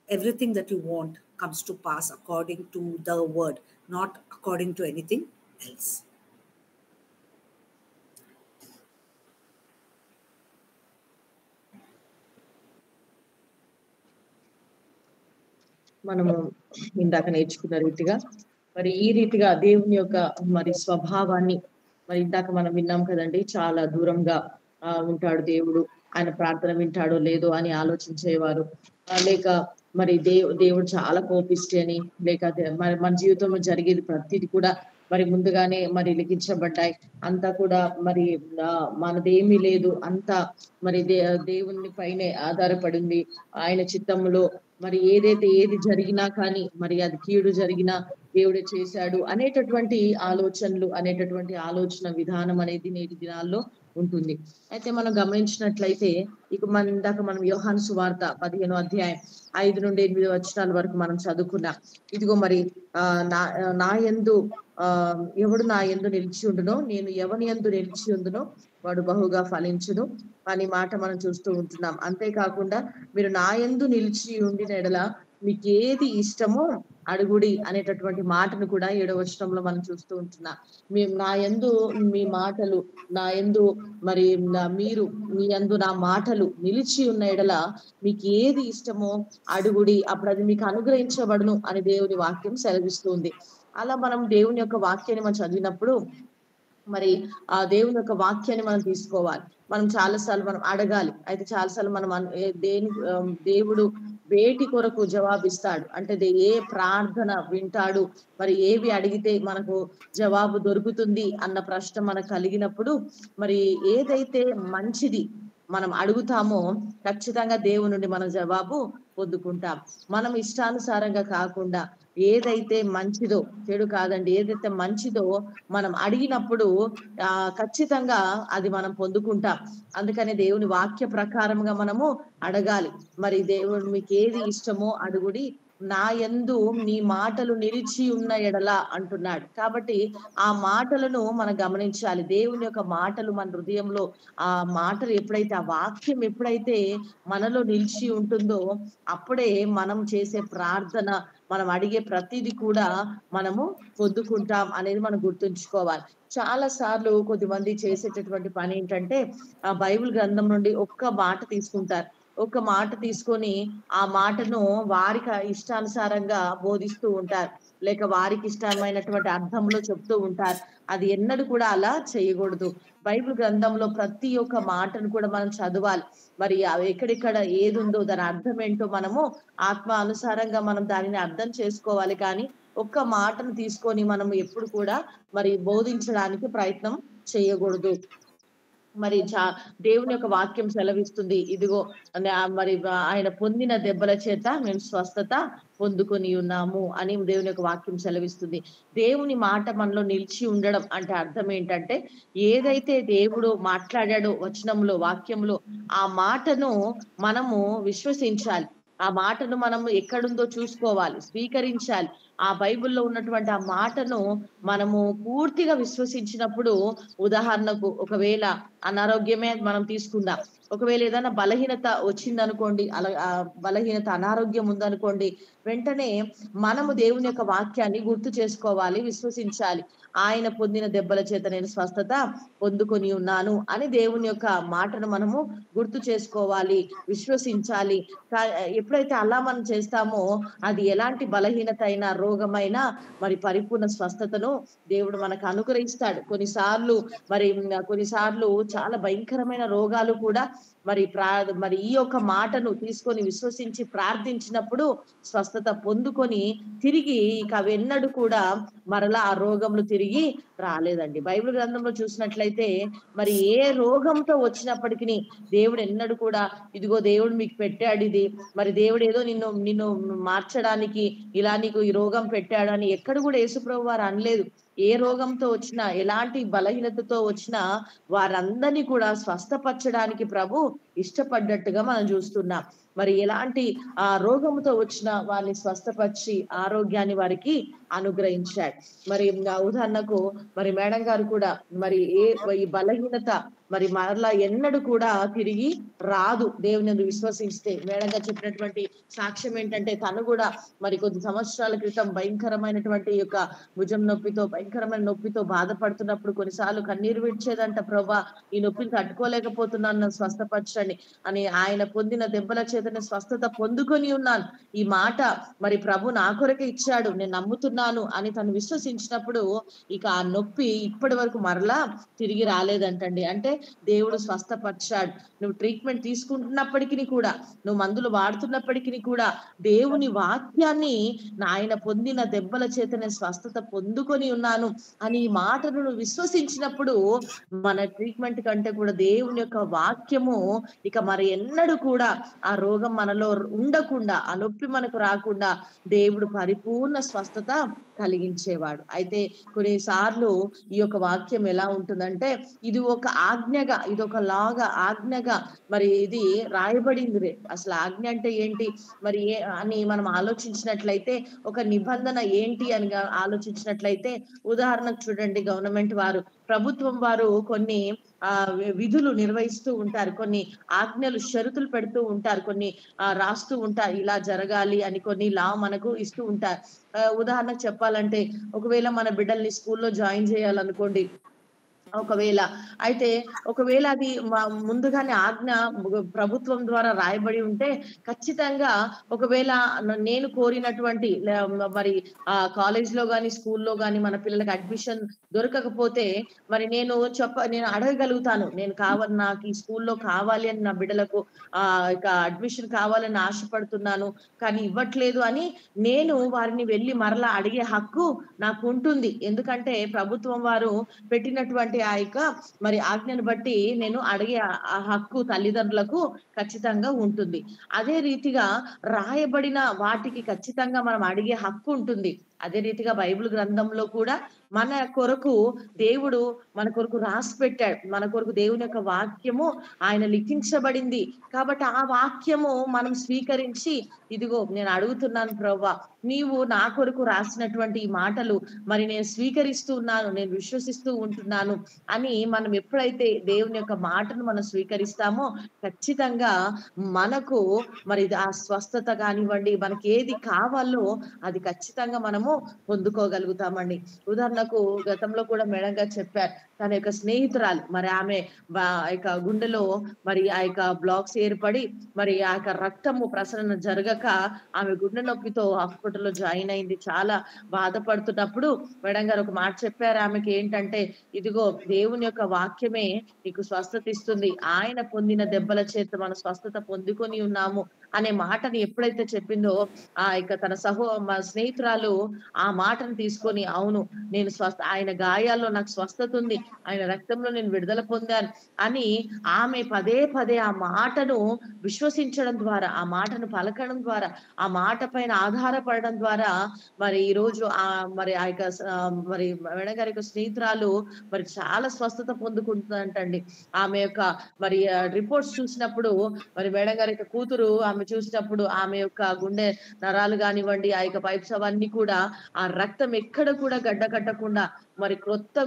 Everything that you want comes to pass according to the word, not according to anything else. మనము ఇందాక నేర్చుకున్న రీతిగా మరి ఈ రీతిగా దేవుని యొక్క మరి స్వభావాన్ని మరి ఇందాక మనం విన్నాం కదండి, చాలా దూరంగా ఉంటాడు దేవుడు, ఆయన ప్రార్థన వింటాడో లేదో అని ఆలోచించేవారు, లేక మరి దేవుడు చాలా కోపిష్టి అని, లేక మన జీవితంలో జరిగేది ప్రతిది కూడా మరి ముందుగానే మరి లిఖించబడ్డాయి, అంతా కూడా మరి మనదేమీ లేదు, అంతా మరి దేవుని పైనే ఆధారపడింది, ఆయన చిత్తములో మరి ఏది జరిగినా కానీ మరి అది కీడు జరిగినా దేవుడే చేశాడు అనేటటువంటి ఆలోచన విధానం అనేది నేటి దినాల్లో ఉంటుంది. అయితే మనం గమనించినట్లయితే ఇక ఇందాక మనం యోహాను సువార్త 15వ అధ్యాయం 5 నుండి 8 వచనాల వరకు మనం చదువుకున్నాం. ఇదిగో మరి నా యందు ఎవడు నా యందు నిలిచి ఉండునో, నేను ఎవని యందు నిలిచి ఉండునో వాడు బహుగా ఫలించును అని మాట మనం చూస్తూ ఉంటున్నాం. అంతేకాకుండా మీరు నా యందు నిలిచి ఉండిన ఎడల మీకు ఏది ఇష్టమో అడుగుడి అనేటటువంటి మాటను కూడా 7వ వచనంలో మనం చూస్తూ ఉంటున్నాం. నా యందు మీ మాటలు, నా యందు మరి మీరు మీ యందు నా మాటలు నిలిచి ఉన్న ఎడల మీకు ఏది ఇష్టమో అడుగుడి, అప్పుడు అది మీకు అనుగ్రహించబడును అని దేవుని వాక్యం సెలవిస్తుంది. అలా మనం దేవుని యొక్క వాక్యాన్ని మనం చదివినప్పుడు మరి ఆ దేవుని యొక్క వాక్యాన్ని మనం తీసుకోవాలి. మనం చాలాసార్లు మనం అడగాలి. అయితే చాలాసార్లు మనం దేవుడు వేటి కొరకు జవాబిస్తాడు అంటే ఏ ప్రార్థన వింటాడు, మరి ఏవి అడిగితే మనకు జవాబు దొరుకుతుంది అన్న ప్రశ్న మనకు కలిగినప్పుడు, మరి ఏదైతే మంచిది మనం అడుగుతామో ఖచ్చితంగా దేవుని నుండి మన జవాబు పొందుకుంటాం. మనం ఇష్టానుసారంగా కాకుండా ఏదైతే మంచిదో, చెడు కాదండి, ఏదైతే మంచిదో మనం అడిగినప్పుడు ఖచ్చితంగా అది మనం పొందుకుంటాం. అందుకని దేవుని వాక్య ప్రకారంగా మనము అడగాలి. మరి దేవుడు మీకు ఏది ఇష్టమో అడుగుడి, నా యందు నీ మాటలు నిలిచి ఉన్న ఎడల అంటున్నాడు. కాబట్టి ఆ మాటలను మనం గమనించాలి. దేవుని యొక్క మాటలు మన హృదయంలో, ఆ మాటలు ఎప్పుడైతే, ఆ వాక్యం ఎప్పుడైతే మనలో నిలిచి ఉంటుందో అప్పుడే మనం చేసే ప్రార్థన, మనం అడిగే ప్రతిదీ కూడా మనము పొందుకుంటాం అనేది మనం గుర్తుంచుకోవాలి. చాలా సార్లు కొద్దిమంది చేసేటటువంటి పని ఏంటంటే, ఆ బైబిల్ గ్రంథం నుండి ఒక్క మాట తీసుకుంటారు. ఒక మాట తీసుకొని ఆ మాటను వారికి ఇష్టానుసారంగా బోధిస్తూ ఉంటారు, లేక వారికి ఇష్టమైనటువంటి అర్థంలో చెప్తూ ఉంటారు. అది ఎన్నడూ కూడా అలా చేయకూడదు. బైబిల్ గ్రంథంలో ప్రతి ఒక్క మాటను కూడా మనం చదవాలి. మరి ఎక్కడెక్కడ ఏది ఉందో దాని అర్థం ఏంటో మనము ఆత్మ అనుసారంగా మనం దానిని అర్థం చేసుకోవాలి. కానీ ఒక్క మాటను తీసుకొని మనం ఎప్పుడు కూడా మరి బోధించడానికి ప్రయత్నం చేయకూడదు. మరి దేవుని యొక్క వాక్యం సెలవిస్తుంది, ఇదిగో మరి ఆయన పొందిన దెబ్బల చేత మేము స్వస్థత పొందుకొని ఉన్నాము అని దేవుని యొక్క వాక్యం సెలవిస్తుంది. దేవుని మాట మనలో నిలిచి ఉండడం అంటే అర్థం ఏంటంటే, ఏదైతే దేవుడు మాట్లాడాడో వచనంలో, వాక్యంలో, ఆ మాటను మనము విశ్వసించాలి. ఆ మాటను మనం ఎక్కడుందో చూసుకోవాలి, స్వీకరించాలి. ఆ బైబిల్లో ఉన్నటువంటి ఆ మాటను మనము పూర్తిగా విశ్వసించినప్పుడు, ఉదాహరణకు ఒకవేళ అనారోగ్యమే మనం తీసుకుందాం, ఒకవేళ ఏదైనా బలహీనత వచ్చిందనుకోండి, అలా బలహీనత, అనారోగ్యం ఉందనుకోండి, వెంటనే మనము దేవుని యొక్క వాక్యాన్ని గుర్తు చేసుకోవాలి, విశ్వసించాలి. ఆయన పొందిన దెబ్బల చేత నేను స్వస్థత పొందుకొని ఉన్నాను అని దేవుని యొక్క మాటను మనము గుర్తు చేసుకోవాలి, విశ్వసించాలి. ఎప్పుడైతే అలా మనం చేస్తామో అది ఎలాంటి బలహీనత అయినా, రోగమైనా మరి పరిపూర్ణ స్వస్థతను దేవుడు మనకు అనుగ్రహిస్తాడు. కొన్నిసార్లు చాలా భయంకరమైన రోగాలు కూడా మరి ఈ యొక్క మాటను తీసుకొని విశ్వసించి ప్రార్థించినప్పుడు స్వస్థత పొందుకొని తిరిగి ఇక అవెన్నడూ కూడా మరలా ఆ రోగములు తిరిగి రాలేదండి. బైబిల్ గ్రంథంలో చూసినట్లయితే మరి ఏ రోగంతో వచ్చినప్పటికీ దేవుడు ఎన్నడూ కూడా, ఇదిగో దేవుడు మీకు పెట్టాడు ఇది, మరి దేవుడు ఏదో నిన్ను మార్చడానికి ఇలా నీకు ఈ రోగం పెట్టాడు అని ఎక్కడ కూడా యేసుప్రభు వారు అనలేదు. ఏ రోగంతో వచ్చినా, ఎలాంటి బలహీనతతో వచ్చినా వారందరినీ కూడా స్వస్థపరచడానికి ప్రభు ఇష్టపడ్డట్టుగా మనం చూస్తున్నాం. మరి ఎలాంటి రోగంతో వచ్చిన వారిని స్వస్థపరిచి ఆరోగ్యాన్ని వారికి అనుగ్రహించాడు. మరి ఉదాహరణకు మరి మేడం గారు కూడా మరి ఈ బలహీనత మరి మరలా ఎన్నడూ కూడా తిరిగి రాదు దేవుని విశ్వసిస్తే. మేడం గారు చెప్పినటువంటి సాక్ష్యం ఏంటంటే, తను కూడా మరి కొద్ది సంవత్సరాల క్రితం భయంకరమైనటువంటి యొక్క భుజం నొప్పితో, భయంకరమైన నొప్పితో బాధపడుతున్నప్పుడు కొన్నిసార్లు కన్నీరు విడిచేదంట, ప్రభా ఈ నొప్పిని తట్టుకోలేకపోతున్నాను, స్వస్థపరచండి అని. ఆయన పొందిన దెబ్బల చేతనే స్వస్థత పొందుకొని ఉన్నాను, ఈ మాట మరి ప్రభు నా కొరకే ఇచ్చాడు, నేను నమ్ముతున్నాను అని తను విశ్వసించినప్పుడు ఇక ఆ నొప్పి ఇప్పటి వరకు మరలా తిరిగి రాలేదంటండి. అంటే దేవుడు స్వస్థపరిచాడు. నువ్వు ట్రీట్మెంట్ తీసుకుంటున్నప్పటికీ కూడా, నువ్వు మందులు వాడుతున్నప్పటికీ కూడా దేవుని వాక్యాన్ని, ఆయన పొందిన దెబ్బల చేతనే స్వస్థత పొందుకొని ఉన్నాను అని ఈ మాటను నువ్వు విశ్వసించినప్పుడు మన ట్రీట్మెంట్ కంటే కూడా దేవుని యొక్క వాక్యము ఇక మరి ఎన్నడూ కూడా ఆ రోగం మనలో ఉండకుండా, ఆ నొప్పి మనకు రాకుండా దేవుడు పరిపూర్ణ స్వస్థత కలిగించేవాడు. అయితే కొన్నిసార్లు ఈ యొక్క వాక్యం ఎలా ఉంటుందంటే, ఇది ఒక ఆజ్ఞగా, ఇది ఒక లాగా, ఆజ్ఞగా మరి ఇది రాయబడింది. అసలు ఆజ్ఞ అంటే ఏంటి మరి అని మనం ఆలోచించినట్లయితే, ఒక నిబంధన ఏంటి అని ఆలోచించినట్లయితే, ఉదాహరణకు చూడండి, గవర్నమెంట్ వారు, ప్రభుత్వం వారు కొన్ని విధులు నిర్వహిస్తూ ఉంటారు, కొన్ని ఆజ్ఞలు, షరతులు పెడుతూ ఉంటారు, కొన్ని రాస్తూ ఉంటారు, ఇలా జరగాలి అని కొన్ని లా మనకు ఇస్తూ ఉంటారు. ఉదాహరణకు చెప్పాలంటే, ఒకవేళ మన బిడ్డల్ని స్కూల్లో జాయిన్ చేయాలనుకోండి, ఒకవేళ అయితే ఒకవేళ అది ముందుగానే ఆజ్ఞ ప్రభుత్వం ద్వారా రాయబడి ఉంటే ఖచ్చితంగా ఒకవేళ నేను కోరినటువంటి మరి కాలేజ్ లో గాని స్కూల్లో గాని మన పిల్లలకి అడ్మిషన్ దొరకకపోతే మరి నేను అడగగలుగుతాను. నాకు ఈ స్కూల్లో కావాలి అని నా బిడ్డలకు ఇక అడ్మిషన్ కావాలని ఆశపడుతున్నాను, కానీ ఇవ్వట్లేదు అని నేను వారిని వెళ్ళి మరలా అడిగే హక్కు నాకు ఉంటుంది. ఎందుకంటే ప్రభుత్వం వారు పెట్టినటువంటి మరి ఆజ్ఞను బట్టి నేను అడిగే ఆ హక్కు తల్లిదండ్రులకు ఖచ్చితంగా ఉంటుంది. అదే రీతిగా రాయబడిన వాటికి ఖచ్చితంగా మనం అడిగే హక్కు ఉంటుంది. అదే రీతిగా బైబిల్ గ్రంథంలో కూడా మన కొరకు దేవుడు మన కొరకు రాసి పెట్టాడు. మన కొరకు దేవుని యొక్క వాక్యము ఆయన లిఖించబడింది. కాబట్టి ఆ వాక్యము మనం స్వీకరించి, ఇదిగో నేను అడుగుతున్నాను ప్రభువా, నీవు నా కొరకు రాసినటువంటి ఈ మాటలు మరి నేను స్వీకరిస్తూ ఉన్నాను, నేను విశ్వసిస్తూ ఉంటున్నాను అని మనం ఎప్పుడైతే దేవుని యొక్క మాటను మనం స్వీకరిస్తామో ఖచ్చితంగా మనకు మరి ఆ స్వస్థత కానివ్వండి, మనకి ఏది కావాలో అది ఖచ్చితంగా మనము పొందుకోగలుగుతామండి. ఉదాహరణకు గతంలో కూడా మేడం గారు చెప్పారు, తన యొక్క స్నేహితురాలు మరి ఆమె యొక్క గుండెలో మరి ఆ యొక్క బ్లాక్స్ ఏర్పడి మరి ఆ యొక్క రక్తము ప్రసరణ జరగక ఆమె గుండె నొప్పితో హాస్పిటల్లో జాయిన్ అయింది. చాలా బాధపడుతున్నప్పుడు మేడం గారు ఒక మాట చెప్పారు ఆమెకి, ఏంటంటే ఇదిగో దేవుని యొక్క వాక్యమే నీకు స్వస్థత ఇస్తుంది, ఆయన పొందిన దెబ్బల చేత మనం స్వస్థత పొందుకొని ఉన్నాము అనే మాటని ఎప్పుడైతే చెప్పిందో ఆ యొక్క తన స్నేహితురాలు ఆ మాటను తీసుకొని, అవును నేను ఆయన గాయాల్లో నాకు స్వస్థత ఉంది, ఆయన రక్తంలో నేను విడుదల పొందాను అని ఆమె పదే పదే ఆ మాటను విశ్వసించడం ద్వారా, ఆ మాటను పలకడం ద్వారా, ఆ మాట పైన ఆధారపడడం ద్వారా మరి ఈ రోజు మరి ఆ యొక్క మరి మేడం గారి యొక్క స్నేహితురాలు మరి చాలా స్వస్థత పొందుకుంటుందంటండి. ఆమె యొక్క మరి రిపోర్ట్స్ చూసినప్పుడు మరి మేడం గారి యొక్క కూతురు ఆమె చూసినప్పుడు ఆమె యొక్క గుండె నరాలు కానివ్వండి, ఆ యొక్క పైప్స్ అవన్నీ కూడా ఆ రక్తం ఎక్కడ కూడా గడ్డ కట్టకుండా మరి క్రొత్త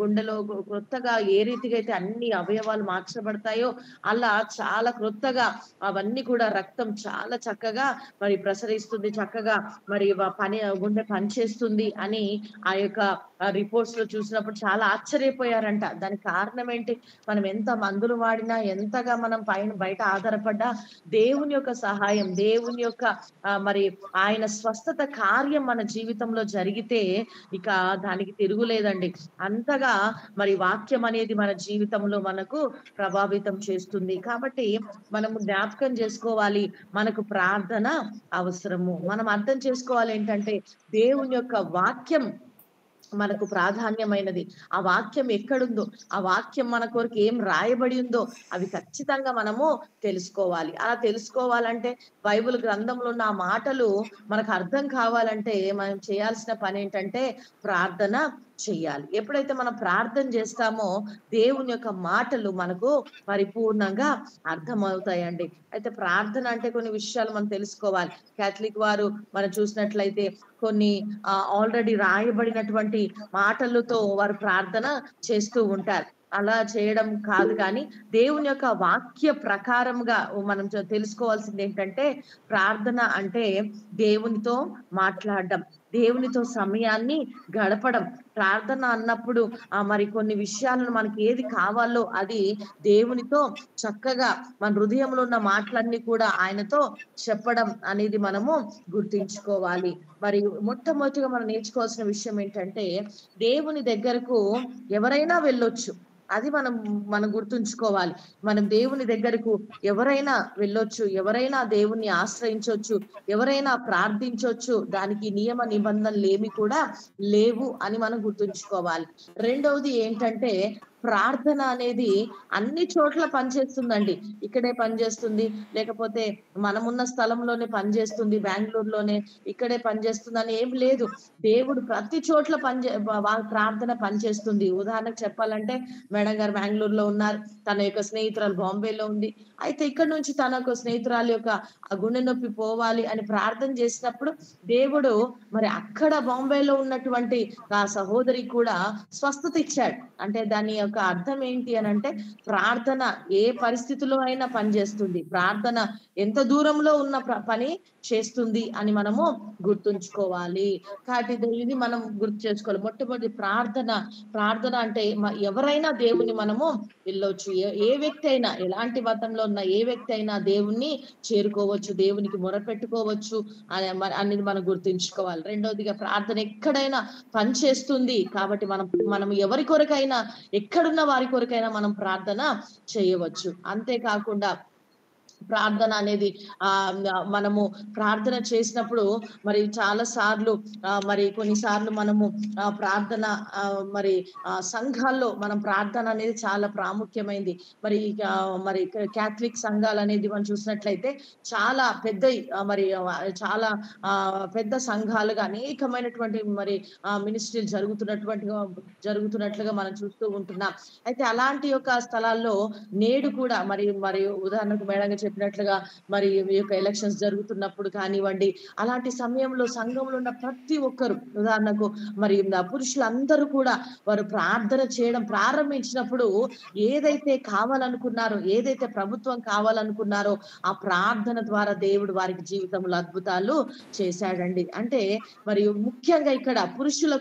గుండెలో క్రొత్తగా ఏ రీతిగా అయితే అన్ని అవయవాలు మార్చబడతాయో అలా చాలా క్రొత్తగా అవన్నీ కూడా రక్తం చాలా చక్కగా మరి ప్రసరిస్తుంది, చక్కగా మరి గుండె పనిచేస్తుంది అని ఆ యొక్క రిపోర్ట్స్ లో చూసినప్పుడు చాలా ఆశ్చర్యపోయారంట. దానికి కారణం ఏంటి? మనం ఎంత మందులు వాడినా, ఎంతగా మనం బయట ఆధారపడ్డా దేవుని యొక్క సహాయం, దేవుని యొక్క మరి ఆయన స్వస్థత కార్యం మన జీవితంలో జరిగితే ఇక దానికి తిరుగులేదండి. అంతగా మరి వాక్యం అనేది మన జీవితంలో మనకు ప్రభావితం చేస్తుంది. కాబట్టి మనము జ్ఞాపకం చేసుకోవాలి, మనకు ప్రార్థన అవసరము. మనం అర్థం చేసుకోవాలి ఏంటంటే దేవుని యొక్క వాక్యం మనకు ప్రాధాన్యమైనది. ఆ వాక్యం ఎక్కడుందో, ఆ వాక్యం మన కొరకు ఏం రాయబడి ఉందో అవి ఖచ్చితంగా మనము తెలుసుకోవాలి. అలా తెలుసుకోవాలంటే బైబిల్ గ్రంథంలో ఉన్న ఆ మాటలు మనకు అర్థం కావాలంటే మనం చేయాల్సిన పని ఏంటంటే ప్రార్థన చెయ్యాలి. ఎప్పుడైతే మనం ప్రార్థన చేస్తామో దేవుని యొక్క మాటలు మనకు పరిపూర్ణంగా అర్థమవుతాయండి. అయితే ప్రార్థన అంటే కొన్ని విషయాలు మనం తెలుసుకోవాలి. కేథలిక్ వారు మనం చూసినట్లయితే కొన్ని ఆల్రెడీ రాయబడినటువంటి మాటలతో వారు ప్రార్థన చేస్తూ ఉంటారు. అలా చేయడం కాదు, కానీ దేవుని యొక్క వాక్య ప్రకారంగా మనం తెలుసుకోవాల్సింది ఏంటంటే ప్రార్థన అంటే దేవునితో మాట్లాడడం, దేవునితో సమయాన్ని గడపడం. ప్రార్థన అన్నప్పుడు మరి కొన్ని విషయాలను మనకి ఏది కావాలో అది దేవునితో చక్కగా మన హృదయంలో ఉన్న మాటలన్నీ కూడా ఆయనతో చెప్పడం అనేది మనము గుర్తించుకోవాలి. మరి మొట్టమొదటిగా మనం నేర్చుకోవాల్సిన విషయం ఏంటంటే దేవుని దగ్గరకు ఎవరైనా వెళ్ళొచ్చు, అది మనం గుర్తుంచుకోవాలి. మనం దేవుని దగ్గరకు ఎవరైనా వెళ్ళొచ్చు, ఎవరైనా దేవుణ్ణి ఆశ్రయించవచ్చు, ఎవరైనా ప్రార్థించవచ్చు. దానికి నియమ నిబంధనలు ఏమి కూడా లేవు అని మనం గుర్తుంచుకోవాలి. రెండవది ఏంటంటే ప్రార్థన అనేది అన్ని చోట్ల పనిచేస్తుందండి. ఇక్కడే పనిచేస్తుంది, లేకపోతే మనమున్న స్థలంలోనే పనిచేస్తుంది, బెంగళూరులోనే ఇక్కడే పనిచేస్తుంది అని ఏం లేదు. దేవుడు ప్రతి చోట్ల ప్రార్థన పనిచేస్తుంది. ఉదాహరణకు చెప్పాలంటే మేడం గారు బెంగళూరులో ఉన్నారు, తన యొక్క స్నేహితురాలు బాంబేలో ఉంది. అయితే ఇక్కడ నుంచి తన యొక్క స్నేహితురాలు యొక్క ఆ గుండె నొప్పి పోవాలి అని ప్రార్థన చేసినప్పుడు దేవుడు మరి అక్కడ బాంబేలో ఉన్నటువంటి ఆ సహోదరి కూడా స్వస్థత ఇచ్చాడు. అంటే దాని యొక్క అర్థం ఏంటి అని అంటే ప్రార్థన ఏ పరిస్థితిలో అయినా పనిచేస్తుంది, ప్రార్థన ఎంత దూరంలో ఉన్న పని చేస్తుంది అని మనము గుర్తుంచుకోవాలి. కాబట్టి ఇది మనం గుర్తు చేసుకోవాలి. మొట్టమొదటి ప్రార్థన అంటే ఎవరైనా దేవుని మనము వెళ్ళొచ్చు. ఏ వ్యక్తి అయినా, ఎలాంటి మతంలో ఉన్న ఏ వ్యక్తి అయినా దేవుణ్ణి చేరుకోవచ్చు, దేవునికి మొరపెట్టుకోవచ్చు అనేది మనం గుర్తుంచుకోవాలి. రెండవదిగా ప్రార్థన ఎక్కడైనా పనిచేస్తుంది. కాబట్టి మనం ఎవరి కొరకైనా, ఎక్కడున్న వారి కొరకైనా మనం ప్రార్థన చేయవచ్చు. అంతేకాకుండా ప్రార్థన అనేది మనము ప్రార్థన చేసినప్పుడు మరి చాలా సార్లు మరి కొన్నిసార్లు మనము ప్రార్థన మరి సంఘాల్లో మనం ప్రార్థన అనేది చాలా ప్రాముఖ్యమైంది. మరి క్యాథలిక్ సంఘాలు అనేది మనం చూసినట్లయితే చాలా పెద్ద మరి చాలా పెద్ద సంఘాలుగా అనేకమైనటువంటి మరి మినిస్ట్రీలు జరుగుతున్నట్లుగా మనం చూస్తూ ఉంటున్నాం. అయితే అలాంటి యొక్క స్థలాల్లో నేడు కూడా మరి ఉదాహరణకు మేడంగా చెప్పినట్లుగా మరి ఈ యొక్క ఎలక్షన్స్ జరుగుతున్నప్పుడు కానివ్వండి, అలాంటి సమయంలో సంఘంలో ఉన్న ప్రతి ఒక్కరు, ఉదాహరణకు మరి పురుషులందరూ కూడా వారు ప్రార్థన చేయడం ప్రారంభించినప్పుడు ఏదైతే కావాలనుకున్నారో, ఏదైతే ప్రభుత్వం కావాలనుకున్నారో ఆ ప్రార్థన ద్వారా దేవుడు వారికి జీవితంలో అద్భుతాలు చేశాడండి. అంటే మరి ముఖ్యంగా ఇక్కడ పురుషుల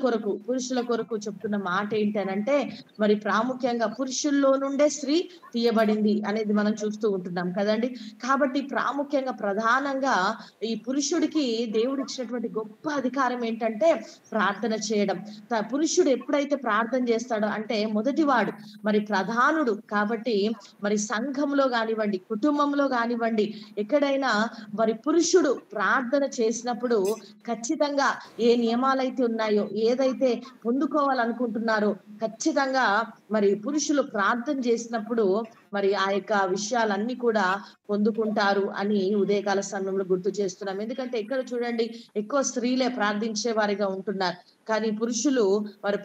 కొరకు చెప్తున్న మాట ఏంటనంటే, మరి ప్రాముఖ్యంగా పురుషుల్లో నుండే స్త్రీ తీయబడింది అనేది మనం చూస్తూ ఉంటున్నాం కదండి. కాబట్టి ప్రాముఖ్యంగా ప్రధానంగా ఈ పురుషుడికి దేవుడు ఇచ్చినటువంటి గొప్ప అధికారం ఏంటంటే ప్రార్థన చేయడం. పురుషుడు ఎప్పుడైతే ప్రార్థన చేస్తాడో అంటే మొదటివాడు మరి ప్రధానుడు. కాబట్టి మరి సంఘంలో కానివ్వండి, కుటుంబంలో కానివ్వండి, ఎక్కడైనా మరి పురుషుడు ప్రార్థన చేసినప్పుడు ఖచ్చితంగా ఏ నియమాలైతే ఉన్నాయో, ఏదైతే పొందుకోవాలనుకుంటున్నారో ఖచ్చితంగా మరి పురుషులు ప్రార్థన చేసినప్పుడు మరి ఆ యొక్క విషయాలన్నీ కూడా పొందుకుంటారు అని ఉదయకాల సమయంలో గుర్తు చేస్తున్నాం. ఎందుకంటే ఎక్కడ చూడండి ఎక్కువ స్త్రీలే ప్రార్థించే వారిగా ఉంటున్నారు. కానీ పురుషులు మరి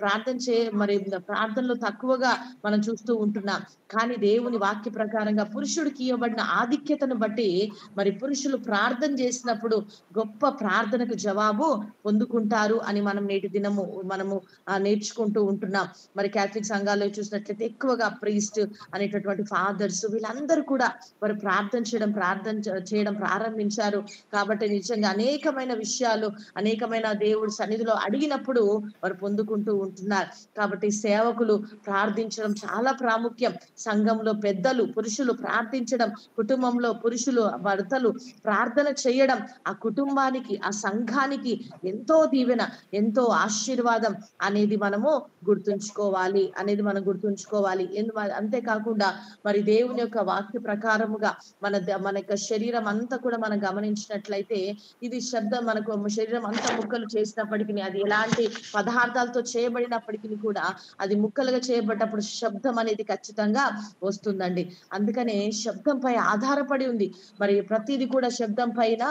ప్రార్థనలో తక్కువగా మనం చూస్తూ ఉంటున్నాం. కానీ దేవుని వాక్య ప్రకారంగా పురుషుడికి ఇవ్వబడిన ఆధిక్యతను బట్టి మరి పురుషులు ప్రార్థన చేసినప్పుడు గొప్ప ప్రార్థనకు జవాబు పొందుకుంటారు అని మనం నేటి దినము మనము నేర్చుకుంటూ ఉంటున్నాం. మరి క్యాథలిక్ సంఘాల్లో చూసినట్లయితే ఎక్కువగా ప్రీస్ట్ అనేటటువంటి ఫాదర్స్ వీళ్ళందరూ కూడా వారు ప్రార్థన చేయడం ప్రారంభించారు. కాబట్టి నిజంగా అనేకమైన విషయాలు, అనేకమైన దేవుడి సన్నిధిలో అడిగినప్పుడు వారు పొందుకుంటూ ఉంటున్నారు. కాబట్టి సేవకులు ప్రార్థించడం చాలా ప్రాముఖ్యం. సంఘంలో పెద్దలు, పురుషులు ప్రార్థించడం, కుటుంబంలో పురుషులు, భర్తలు ప్రార్థన చేయడం ఆ కుటుంబానికి, ఆ సంఘానికి ఎంతో దీవెన, ఎంతో ఆశీర్వాదం అనేది మనం గుర్తుంచుకోవాలి. అంతేకాకుండా మరి దేవుని యొక్క వాక్య ప్రకారముగా మన యొక్క శరీరం అంతా కూడా మనం గమనించినట్లయితే ఇది శబ్దం, మనకు శరీరం అంతా ముక్కలు చేసినప్పటికీ, అది ఎలాంటి పదార్థాలతో చేయబడినప్పటికీ కూడా అది ముక్కలుగా చేయబడ్డప్పుడు శబ్దం అనేది ఖచ్చితంగా వస్తుందండి. అందుకనే శబ్దంపై ఆధారపడి ఉంది. మరి ప్రతిది కూడా శబ్దం పైన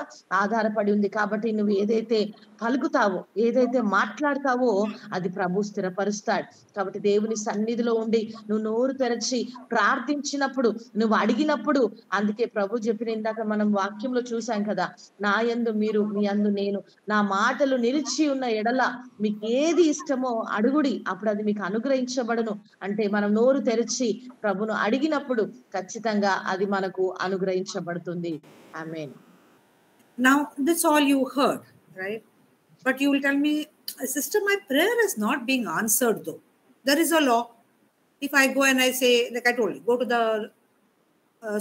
ఆధారపడి ఉంది. కాబట్టి నువ్వు ఏదైతే పలుకుతావో, ఏదైతే మాట్లాడతావో అది ప్రభు స్థిరపరుస్తాడు. కాబట్టి దేవుని సన్నిధిలో ఉండి నువ్వు నోరు తెరచి ప్రార్థించినప్పుడు, నువ్వు అడిగినప్పుడు, అందుకే ప్రభు చెప్పిన ఇందాక మనం వాక్యంలో చూసాం కదా, నా యందు మీరు, మీ యందు నేను, నా మాటలు నిలిచి ఉన్న ఎడల మీకు ఏది ఇష్టమో అడుగుడి, అప్పుడు అది మీకు అనుగ్రహించబడును. అంటే మనం నోరు తెరిచి ప్రభును అడిగినప్పుడు ఖచ్చితంగా అది మనకు అనుగ్రహించబడుతుంది. ఆమేన్. Now that's all you heard, right? But you will tell me, sister, my prayer is not being answered though. There is a law. If I go and I say, like I told you, go to the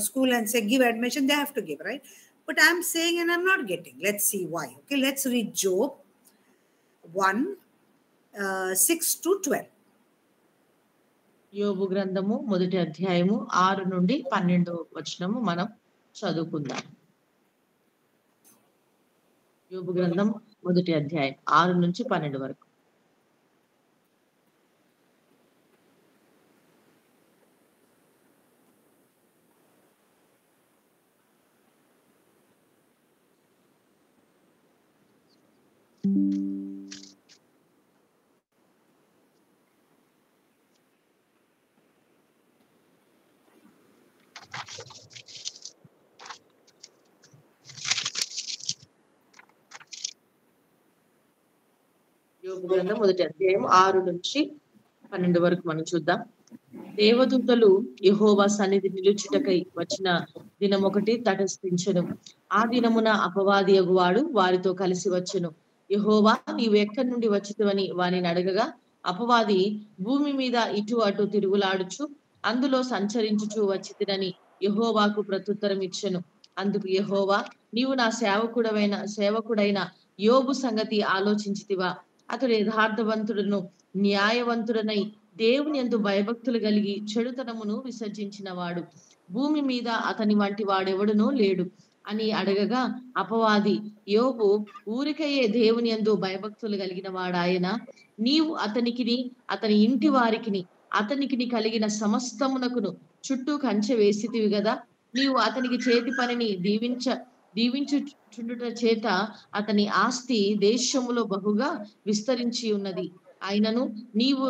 school and say give admission, they have to give, right? But I'm saying and I'm not getting. Let's see why. Okay, let's read Job 1:6-12. యోబు గ్రంథము 1వ అధ్యాయము 6 నుండి 12వ వచనము మనం చదువుకుందాం. యోబు గ్రంథం 1వ అధ్యాయం 6 నుంచి 12 వరకు. యోబు గ్రంథం 1వ అధ్యాయం 6 నుంచి 12 వరకు మనం చూద్దాం. దేవదూతలు యెహోవా సన్నిధి నిలుచుటకై వచ్చిన దినం ఒకటి తటస్థించెను. ఆ దినమున అపవాది యగువాడు వారితో కలిసి వచ్చెను. యెహోవా నీవు ఎక్కడి నుండి వచ్చితివని వానిని అడగగా, అపవాది భూమి మీద ఇటు అటు తిరుగులాడుచు అందులో సంచరించుచు వచ్చితినని యెహోవాకు ప్రత్యుత్తరం ఇచ్చెను. అందుకు యెహోవా, నీవు నా సేవకుడైన యోబు సంగతి ఆలోచించితివా? అతడు యథార్థవంతుడును న్యాయవంతుడనై దేవుని యందు భయభక్తులు కలిగి చెడుతనమును విసర్జించిన వాడు. భూమి మీద అతని వంటి వాడెవడునో లేడు అని అడగగా, అపవాది యోబు ఊరికయే దేవుని యందు భయభక్తులు కలిగిన వాడాయన. నీవు అతనికిని అతని ఇంటి వారికిని అతనికిని కలిగిన సమస్తమునకును చుట్టూ కంచె వేసితివి గదా. నీవు అతనికి చేతి పనిని దీవించుచుండుట చేత అతని ఆస్తి దేశములో బహుగా విస్తరించి ఉన్నది. అయినను నీవు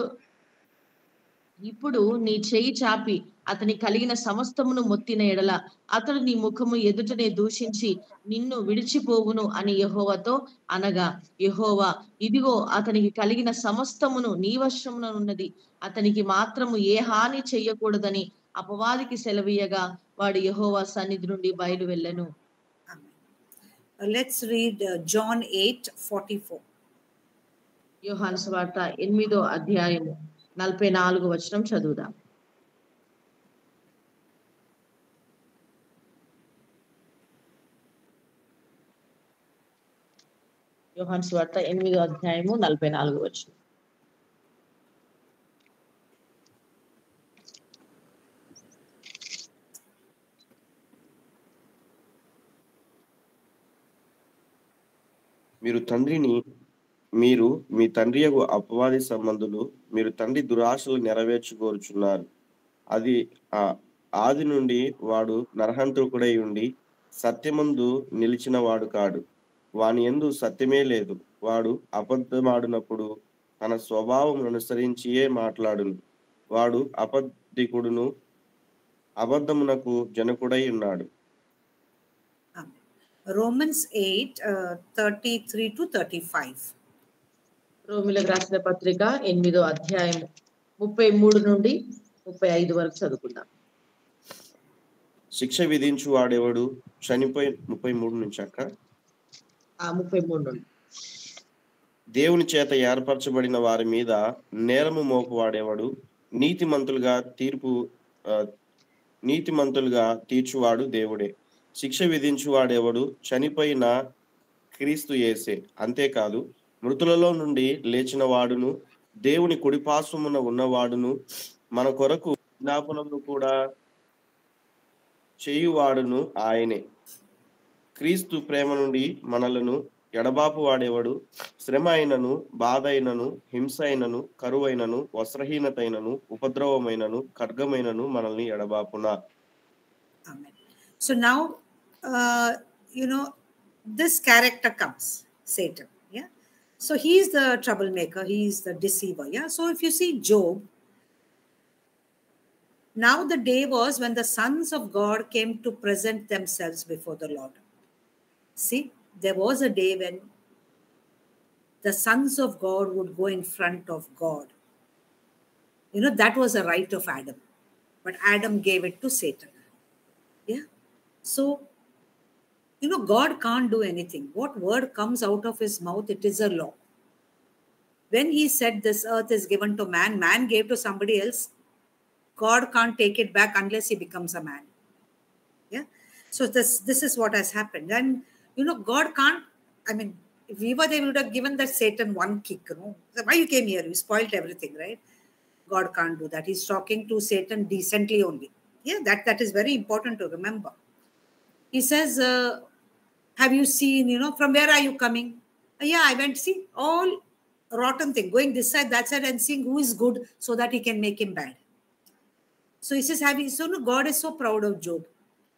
ఇప్పుడు నీ చెయ్యి చాపి అతని కలిగిన సమస్తమును మొత్తిన ఎడల అతడు నీ ముఖము ఎదుటనే దూషించి నిన్ను విడిచిపోవును అని యెహోవాతో అనగా, యెహోవా, ఇదిగో అతనికి కలిగిన సమస్తమును నీ వశమున ఉన్నది, అతనికి మాత్రము ఏ హాని చెయ్యకూడదని అపవాదికి సెలవీయగా వాడు యెహోవా సన్నిధి నుండి బయలు వెళ్ళెను. Let's read John 8:44. యోహాను సువార్త 8వ అధ్యాయము 44వ వచనం చదువుదాం. యోహాను సువార్త 8వ అధ్యాయము 44వ వచనం. మీరు మీ తండ్రియగు అపవాది సంబంధులు, మీరు తండ్రి దురాశలు నెరవేర్చుకోరుచున్నారు. అది ఆది నుండి వాడు నరహంతకుడై ఉండి సత్యమందు నిలిచిన వాడు కాడు. వాని యందు సత్యమే లేదు. వాడు అబద్ధమాడినప్పుడు తన స్వభావం అనుసరించియే మాట్లాడును. వాడు అబద్ధికుడును అబద్ధమునకు జనకుడై ఉన్నాడు. Romans 8:33-35. రోమిలకు రాసిన పత్రిక 8వ అధ్యాయం 33 నుండి 35 వరకు చదువుకుందాం. శిక్ష విధించు వాడెవడు? చనిపోయి 33 నుంచి అక్క 33 నుండి. దేవుని చేత ఏర్పరచబడిన వారి మీద నేరము మోపువాడెవడు? నీతిమంతులుగా తీర్చువాడు దేవుడే. శిక్ష విధించువాడెవడు? చనిపోయిన క్రీస్తు యేసే. అంతేకాదు, మృతులలో నుండి లేచిన వాడును దేవుని కుడిపార్శ్వమున ఉన్నవాడును మన కొరకు విజ్ఞాపనలు కూడా చేయువాడును ఆయనే. క్రీస్తు ప్రేమ నుండి మనలను ఎడబాపు వాడేవాడు? శ్రమ అయినను, బాధ అయినను, హింస అయినను, కరువైనను, వస్త్రహీనతైనను, ఉపద్రవమైనను, ఖడ్గమైనను మనల్ని ఎడబాపునా. So now this character comes, Satan. Yeah, so he is the troublemaker, he is the deceiver. Yeah, so if you see Job, now the day was when the sons of God came to present themselves before the Lord. See, there was a day when the sons of God would go in front of God. That was a right of Adam, but Adam gave it to Satan. Yeah, so God can't do anything. What word comes out of his mouth, it is a law. When he said this earth is given to man, man gave to somebody else. God can't take it back unless he becomes a man. Yeah, so this is what has happened. And God can't, if we were there, we would have given that Satan one kick. So why you came here? You spoiled everything, right? God can't do that. He's talking to Satan decently only. Yeah, that is very important to remember. He says, have you seen, from where are you coming? Yeah, I went, see, all rotten thing, going this side, that side, and seeing who is good so that he can make him bad. So he says, God is so proud of Job.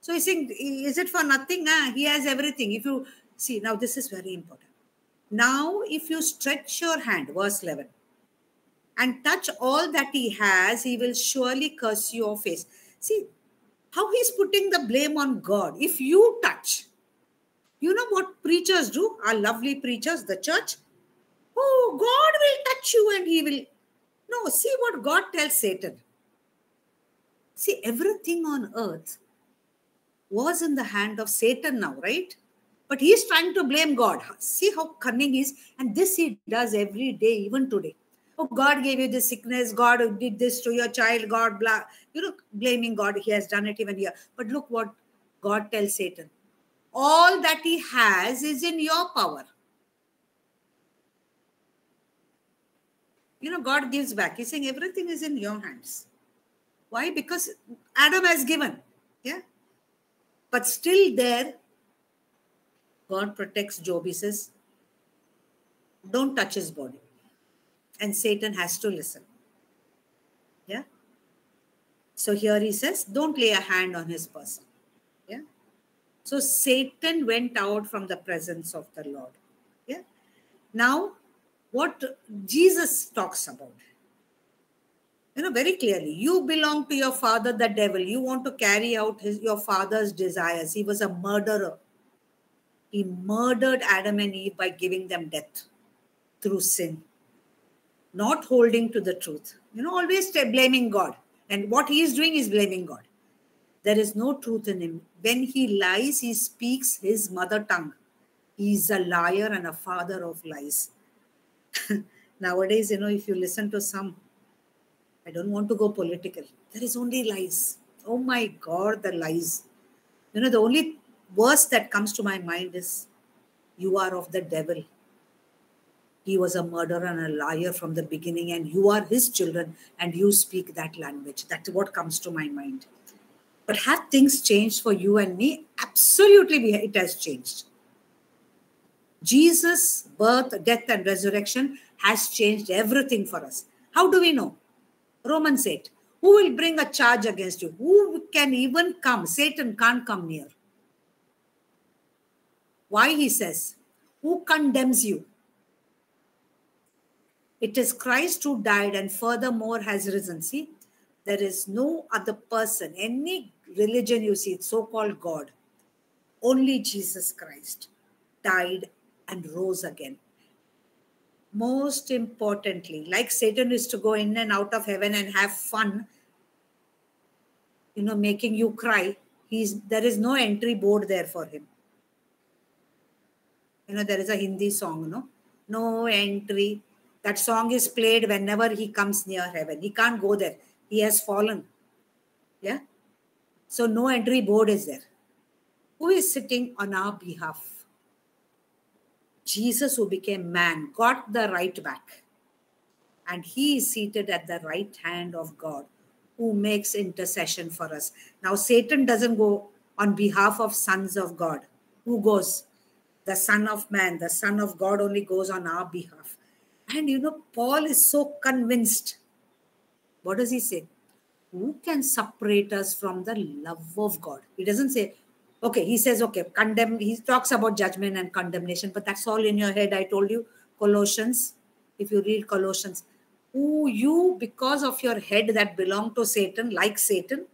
So he's saying, is it for nothing? He has everything. If you see, now this is very important. Now, if you stretch your hand, verse 11, and touch all that he has, he will surely curse your face. See, how he's putting the blame on God. If you touch, you know what preachers do? Our lovely preachers, the church. Oh, God will touch you and he will. No, see what God tells Satan. See, everything on earth was in the hand of Satan now, right? But he's trying to blame God. See how cunning he is. And this he does every day, even today. Oh, God gave you this sickness. God did this to your child. God, blah. Blaming God. He has done it even here. But look what God tells Satan. All that he has is in your power. God gives back. He's saying everything is in your hands. Why? Because Adam has given. Yeah. But still there, God protects Job. He says, don't touch his body. And Satan has to listen. Yeah. So here he says, don't lay a hand on his person. Yeah. So Satan went out from the presence of the Lord. Yeah. Now, what Jesus talks about, very clearly, you belong to your father, the devil. You want to carry out your father's desires. He was a murderer. He murdered Adam and Eve by giving them death through sin, not holding to the truth. Always blaming God. And what he is doing is blaming God. There is no truth in him. When he lies, he speaks his mother tongue. He is a liar and a father of lies. Nowadays, if you listen to some, I don't want to go political. There is only lies. Oh my God, the lies. The only verse that comes to my mind is, you are of the devil. He was a murderer and a liar from the beginning, and you are his children, and you speak that language. That's what comes to my mind. But have things changed for you and me? Absolutely, it has changed. Jesus' birth, death, and resurrection has changed everything for us. How do we know? Romans 8. Who will bring a charge against you? Who can even come? Satan can't come near. Why, he says? Who condemns you? It is Christ who died and furthermore has risen. See, there is no other person, any religion you see, so-called God. Only Jesus Christ died and rose again. Most importantly, like Satan is to go in and out of heaven and have fun, making you cry, there is no entry board there for him. There is a Hindi song, no entry. That song is played whenever he comes near heaven. He can't go there. He has fallen. Yeah. So no entry board is there. Who is sitting on our behalf? Jesus, who became man, got the right back. And he is seated at the right hand of God, who makes intercession for us. Now, Satan doesn't go on behalf of sons of God. Who goes? The Son of Man, the Son of God only goes on our behalf. And Paul is so convinced. What does he say? Who can separate us from the love of God? He doesn't say, okay, he says, okay, condemn. He talks about judgment and condemnation, but that's all in your head. I told you, Colossians, if you read Colossians, because of your head that belong to Satan, like Satan,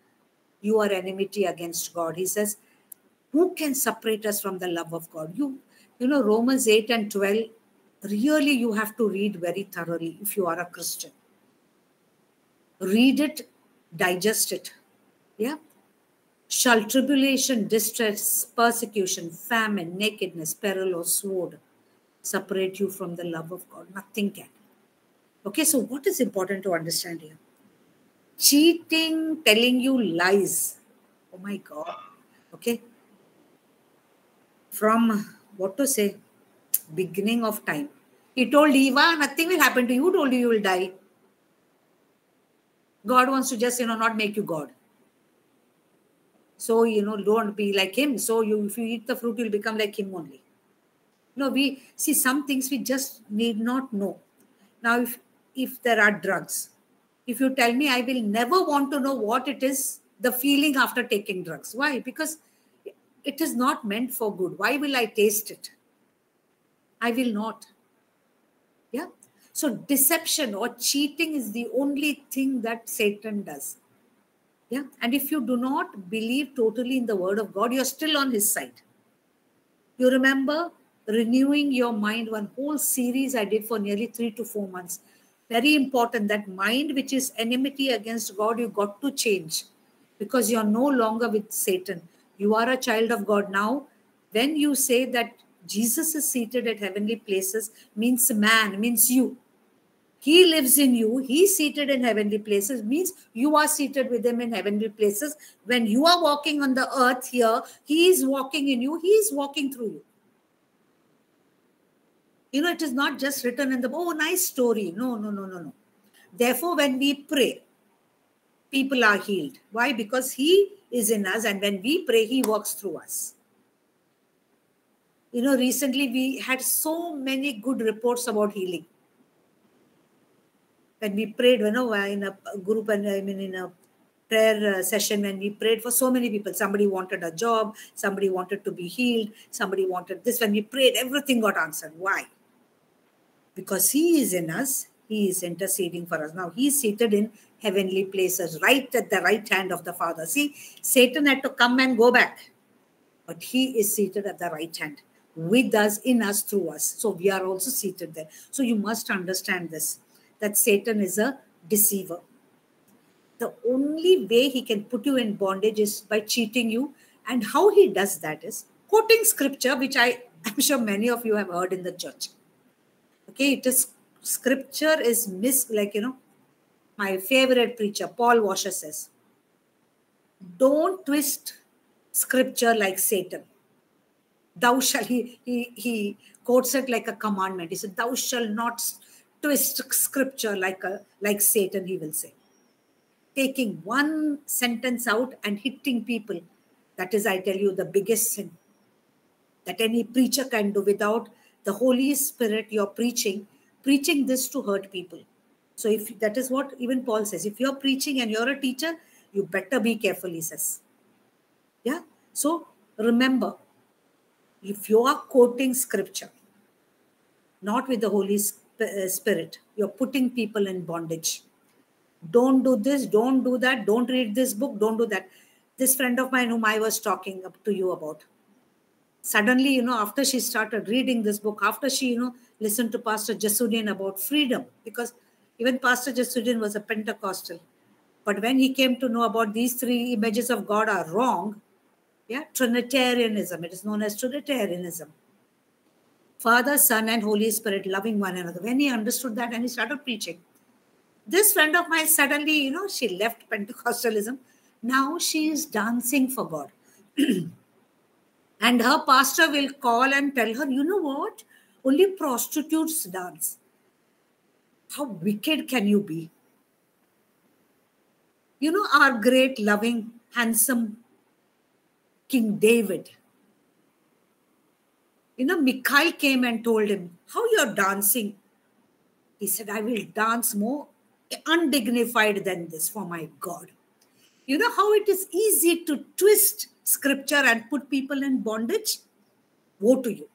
you are enmity against God. He says, who can separate us from the love of God? Romans 8 and 12, really you have to read very thoroughly if you are a Christian. Read it, digest it. Yeah. Shall tribulation, distress, persecution, famine, nakedness, peril, or sword separate you from the love of God? Nothing can. Okay, so what is important to understand here? Cheating, telling you lies. Oh my God. Okay. From, what to say, beginning of time. He told Eva, nothing will happen to you. Who told you will die? God wants to just, not make you God. So, don't be like him. So, if you eat the fruit, you'll become like him only. We see some things we just need not know. Now, if there are drugs, if you tell me, I will never want to know what it is, the feeling after taking drugs. Why? Because it is not meant for good. Why will I taste it? I will not. Yeah. So deception or cheating is the only thing that Satan does. Yeah. And if you do not believe totally in the word of God, you're still on his side. You remember renewing your mind, one whole series I did for nearly 3 to 4 months. Very important, that mind which is enmity against God, you got to change. because you're no longer with Satan. You are a child of God. Now, when you say that Jesus is seated at heavenly places, means man, means you. He lives in you. He's seated in heavenly places, means you are seated with him in heavenly places. When you are walking on the earth here, he is walking in you. He is walking through you. You know, it is not just written in the, oh, nice story. No, no, no, no, no. Therefore, when we pray, people are healed. Why? Because he is in us, and when we pray, he works through us. You know, recently we had so many good reports about healing. When we prayed, you know, in a group, and I mean in a prayer session, when we prayed for so many people, somebody wanted a job, somebody wanted to be healed, somebody wanted this. When we prayed, everything got answered. Why? Because he is in us, he is interceding for us. Now he is seated in heavenly places, right at the right hand of the Father. See, Satan had to come and go back, but he is seated at the right hand, with us, in us, through us. So we are also seated there. So you must understand this, that Satan is a deceiver. The only way he can put you in bondage is by cheating you. And how he does that is quoting scripture, which I'm sure many of you have heard in the church. Okay, it is scripture is like, you know, my favorite preacher, Paul Washer, says, don't twist scripture like Satan. Thou shall, he quotes it like a commandment. He said, thou shall not twist scripture like Satan, he will say. Taking one sentence out and hitting people. That is, I tell you, the biggest sin that any preacher can do. Without the Holy Spirit, you're preaching this to hurt people. So if that is what even Paul says, if you're preaching and you're a teacher, you better be careful, he says. Yeah. So remember, if you are quoting scripture, not with the Holy Spirit, you're putting people in bondage. Don't do this, don't do that, don't read this book, don't do that. This friend of mine whom I was talking to you about, suddenly, you know, after she started reading this book, after she, you know, listened to Pastor Jesudian about freedom, because even Pastor Jesudian was a Pentecostal. But when he came to know about these three images of God are wrong, yeah, Trinitarianism, it is known as Trinitarianism. Father, Son, and Holy Spirit loving one another. When he understood that and he started preaching, this friend of mine suddenly, you know, she left Pentecostalism. Now she is dancing for God. And her pastor will call and tell her, you know what? Only prostitutes dance. How wicked can you be? You know, our great, loving, handsome King David. You know, Michal came and told him, how you're dancing? He said, I will dance more undignified than this for my God. You know how it is easy to twist scripture and put people in bondage? Woe to you.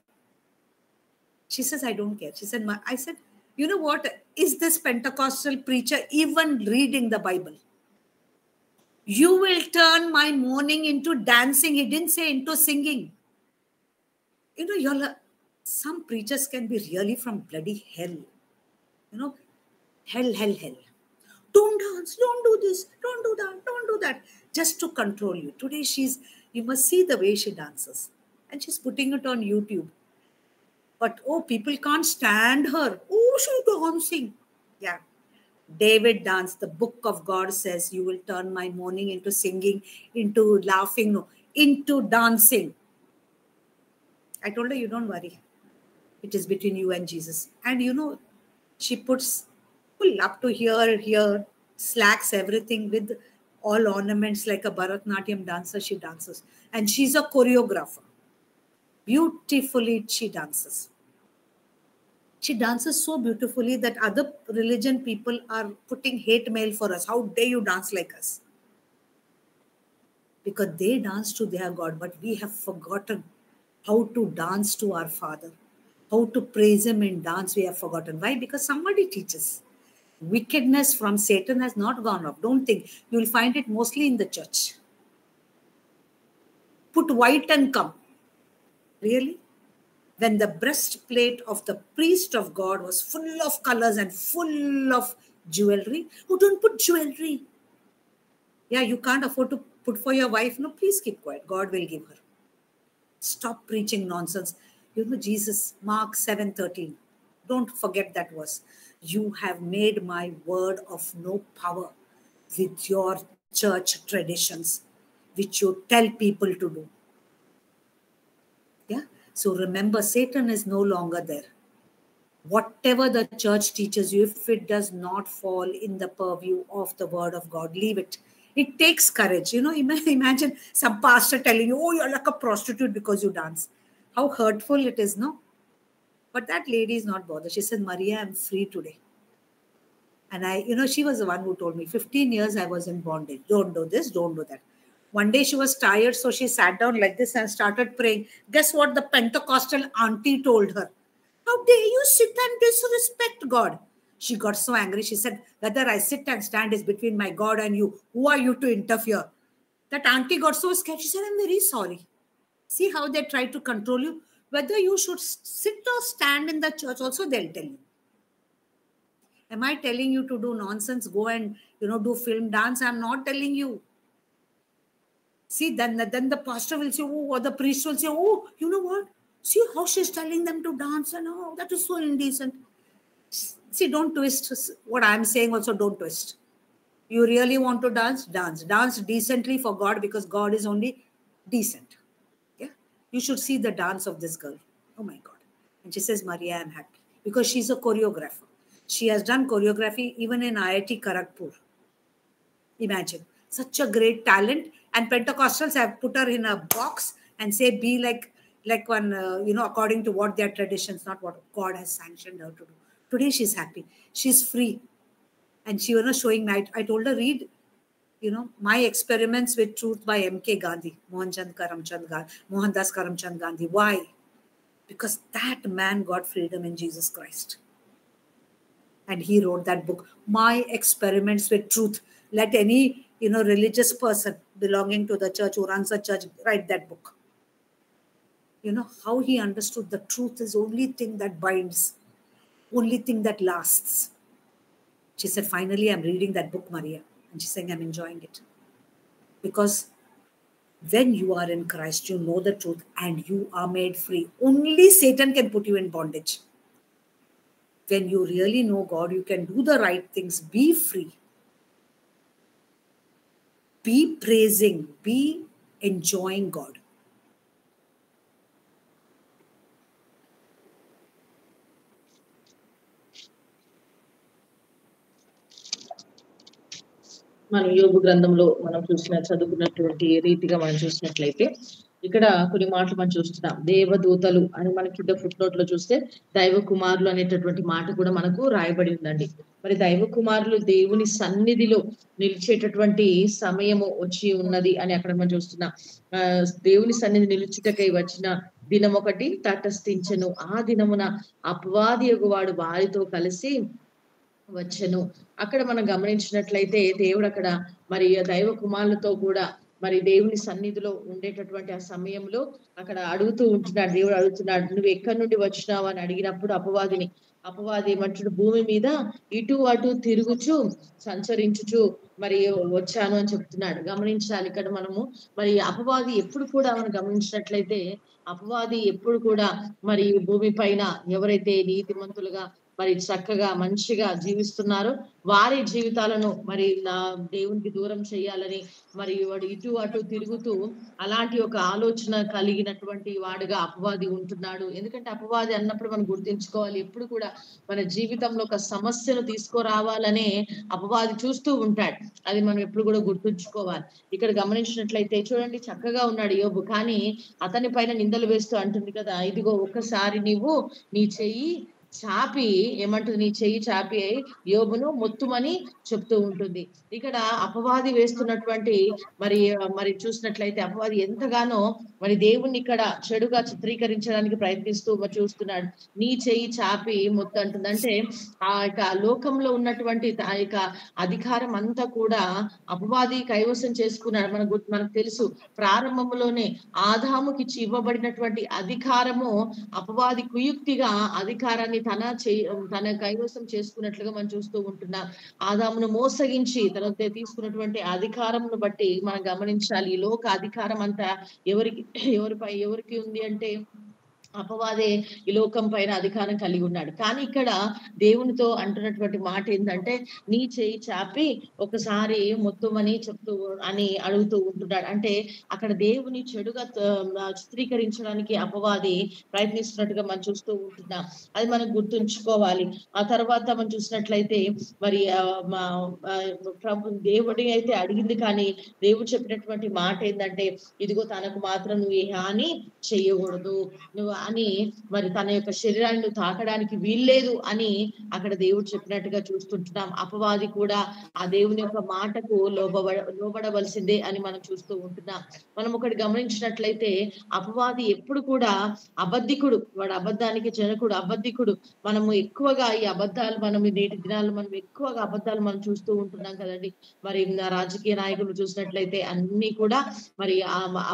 She says, I don't care. She said, I said, you know what? Is this Pentecostal preacher even reading the Bible? You will turn my mourning into dancing. He didn't say into singing. You know, some preachers can be really from bloody hell. You know, hell. Don't dance, don't do this, don't do that, don't do that. Just to control you. Today you must see the way she dances. And she's putting it on YouTube. But, oh, people can't stand her. Oh, she's dancing. Yeah. David danced. The book of God says, you will turn my mourning into singing, into laughing, no, into dancing. I told her, you don't worry. It is between you and Jesus. And, you know, she puts full up to here, slacks, everything with all ornaments like a Bharatnatyam dancer. She dances. And she's a choreographer. Beautifully she dances. She dances so beautifully that other religion people are putting hate mail for us. How dare you dance like us? Because they dance to their God, but we have forgotten how to dance to our Father. How to praise him in dance, we have forgotten. Why? Because somebody teaches. Wickedness from Satan has not gone off. Don't think. You will find it mostly in the church. Put white and come. Really? When the breastplate of the priest of God was full of colors and full of jewelry, who don't put jewelry? Yeah, you can't afford to put for your wife, no, please keep quiet. God will give her. Stop preaching nonsense. You know, Jesus, Mark 7:13. Don't forget that verse. You have made my word of no power with your church traditions, which you tell people to do. Yeah. So remember, Satan is no longer there. Whatever the church teaches you, if it does not fall in the purview of the word of God, leave it. It takes courage. You know, imagine some pastor telling you, oh, you're like a prostitute because you dance. How hurtful it is, no? But that lady is not bothered. She said, Maria, I'm free today. And she was the one who told me, 15 years I was in bondage. Don't do this, don't do that. One day she was tired, so she sat down like this and started praying. Guess what the Pentecostal auntie told her? How dare you sit and disrespect God? She got so angry. She said, whether I sit and stand is between my God and you. Who are you to interfere? That auntie got so scared. She said, I'm very sorry. See how they try to control you? Whether you should sit or stand in the church also, they'll tell you. Am I telling you to do nonsense? Go and, do film dance? I'm not telling you. See, then the pastor will say, oh, or the priest will say, oh, you know what? See how she's telling them to dance, and oh, that is so indecent. See, don't twist what I'm saying also, don't twist. You really want to dance? Dance. Dance decently for God, because God is only decent. Yeah. You should see the dance of this girl. Oh my God. And she says, Maria, I'm happy. Because she's a choreographer. She has done choreography even in IIT Kharagpur. Imagine. Such a great talent. And Pentecostals have put her in a box and say, be like one, according to what their traditions, not what God has sanctioned her to do. Today she's happy. She's free. And she was showing night. I told her, read, My Experiments with Truth by M.K. Gandhi, Mohandas Karamchand Gandhi. Why? Because that man got freedom in Jesus Christ. And he wrote that book, My Experiments with Truth. Let any, religious person belonging to the church who runs a church write that book. How he understood the truth is only thing that binds, only thing that lasts. She said, finally, I'm reading that book, Maria. And she's saying, I'm enjoying it. Because when you are in Christ, you know the truth and you are made free. Only Satan can put you in bondage. When you really know God, you can do the right things, be free, be praising, be enjoying God. మనం యోబు గ్రంథంలో మనం చదువుకున్నటువంటి రీతిగా మనం చూసినట్లయితే ఇక్కడ కొన్ని మాటలు మనం చూస్తున్నాం. దేవదూతలు అని మన కింద ఫుట్ నోట్ లో చూస్తే దైవ కుమారులు అనేటటువంటి మాట కూడా మనకు రాయబడి ఉందండి. మరి దైవ కుమారులు దేవుని సన్నిధిలో నిలిచేటటువంటి సమయము వచ్చి ఉన్నది అని అక్కడ మనం చూస్తున్నాం. దేవుని సన్నిధి నిలుచుటకై వచ్చిన దినం ఒకటి తటస్థించెను. ఆ దినమున అపవాది యొగువాడు వారితో కలిసి వచ్చెను. అక్కడ మనం గమనించినట్లయితే దేవుడు అక్కడ మరి దైవ కుమారులతో కూడా మరి దేవుని సన్నిధిలో ఉండేటటువంటి ఆ సమయంలో అక్కడ అడుగుతూ ఉంటున్నాడు. దేవుడు అడుగుతున్నాడు, నువ్వు ఎక్కడి నుండి వచ్చినావు అని అడిగినప్పుడు అపవాది ఏమంటాడు, భూమి మీద ఇటు అటు తిరుగుచు సంచరించుచు మరి వచ్చాను అని చెప్తున్నాడు. గమనించాలి ఇక్కడ మనము. మరి అపవాది ఎప్పుడు కూడా మనం గమనించినట్లయితే అపవాది ఎప్పుడు కూడా మరి భూమి పైన ఎవరైతే నీతిమంతులుగా మరి చక్కగా మంచిగా జీవిస్తున్నారో వారి జీవితాలను మరి నా దేవునికి దూరం చేయాలని మరి వాడు ఇటు అటు తిరుగుతూ అలాంటి ఒక ఆలోచన కలిగినటువంటి వాడుగా అపవాది ఉంటున్నాడు. ఎందుకంటే అపవాది అన్నప్పుడు మనం గుర్తించుకోవాలి, ఎప్పుడు కూడా మన జీవితంలో ఒక సమస్యను తీసుకురావాలనే అపవాది చూస్తూ ఉంటాడు. అది మనం ఎప్పుడు కూడా గుర్తుంచుకోవాలి. ఇక్కడ గమనించినట్లయితే చూడండి, చక్కగా ఉన్నాడు యోబు, కానీ అతని పైన నిందలు వేస్తూ అంటుంది కదా, ఇదిగో ఒక్కసారి నీవు నీ చెయ్యి చాపి ఏమంటుంది, నీ చెయ్యి చాపి యోబును మొత్తుమని చెప్తూ ఉంటుంది. ఇక్కడ అపవాది వేస్తున్నటువంటి మరి చూసినట్లయితే అపవాది ఎంతగానో మరి దేవుణ్ణి ఇక్కడ చెడుగా చిత్రీకరించడానికి ప్రయత్నిస్తూ చూస్తున్నాడు. నీ చెయ్యి చాపి మొత్తం అంటుంది. అంటే ఆ యొక్క లోకంలో ఉన్నటువంటి ఆ యొక్క అధికారం అంతా కూడా అపవాది కైవసం చేసుకున్నాడు. మనకు తెలుసు, ప్రారంభంలోనే ఆదాముకి ఇవ్వబడినటువంటి అధికారము అపవాది కుయుక్తిగా అధికారాన్ని లోకాన్ని తన కైవసం చేసుకున్నట్లుగా మనం చూస్తూ ఉంటున్నాం. ఆదామును మోసగించి తన తీసుకున్నటువంటి అధికారమును బట్టి మనం గమనించాలి. ఈ లోక అధికారం అంతా ఎవరికి ఉంది అంటే అపవాదే ఈ లోకం పైన అధికారం కలిగి ఉన్నాడు. కానీ ఇక్కడ దేవునితో అంటున్నటువంటి మాట ఏంటంటే, నీ చేయి చాపి ఒకసారి మొత్తమని అని అడుగుతూ ఉంటున్నాడు. అంటే అక్కడ దేవుని చెడుగా చిత్రీకరించడానికి అపవాది ప్రయత్నిస్తున్నట్టుగా మనం చూస్తూ ఉంటున్నాం. అది మనం గుర్తుంచుకోవాలి. ఆ తర్వాత మనం చూసినట్లయితే మరి ప్రభు దేవుడి అయితే అడిగింది, కానీ దేవుడు చెప్పినటువంటి మాట ఏంటంటే, ఇదిగో తనకు మాత్రం నువ్వు ఏ హాని చెయ్యకూడదు నువ్వు అని, మరి తన యొక్క శరీరాన్ని తాకడానికి వీల్లేదు అని అక్కడ దేవుడు చెప్పినట్టుగా చూస్తుంటున్నాం. అపవాది కూడా ఆ దేవుని యొక్క మాటకు లోబడవలసిందే అని మనం చూస్తూ ఉంటున్నాం. మనం ఒకటి గమనించినట్లయితే అపవాది ఎప్పుడు కూడా అబద్ధికుడు, వాడు అబద్ధానికి జనకుడు, అబద్ధికుడు. మనము ఎక్కువగా ఈ అబద్ధాలు నేటి దినాల్లో మనం ఎక్కువగా అబద్ధాలు మనం చూస్తూ ఉంటున్నాం కదండి. మరి రాజకీయ నాయకులు చూసినట్లయితే అన్ని కూడా మరి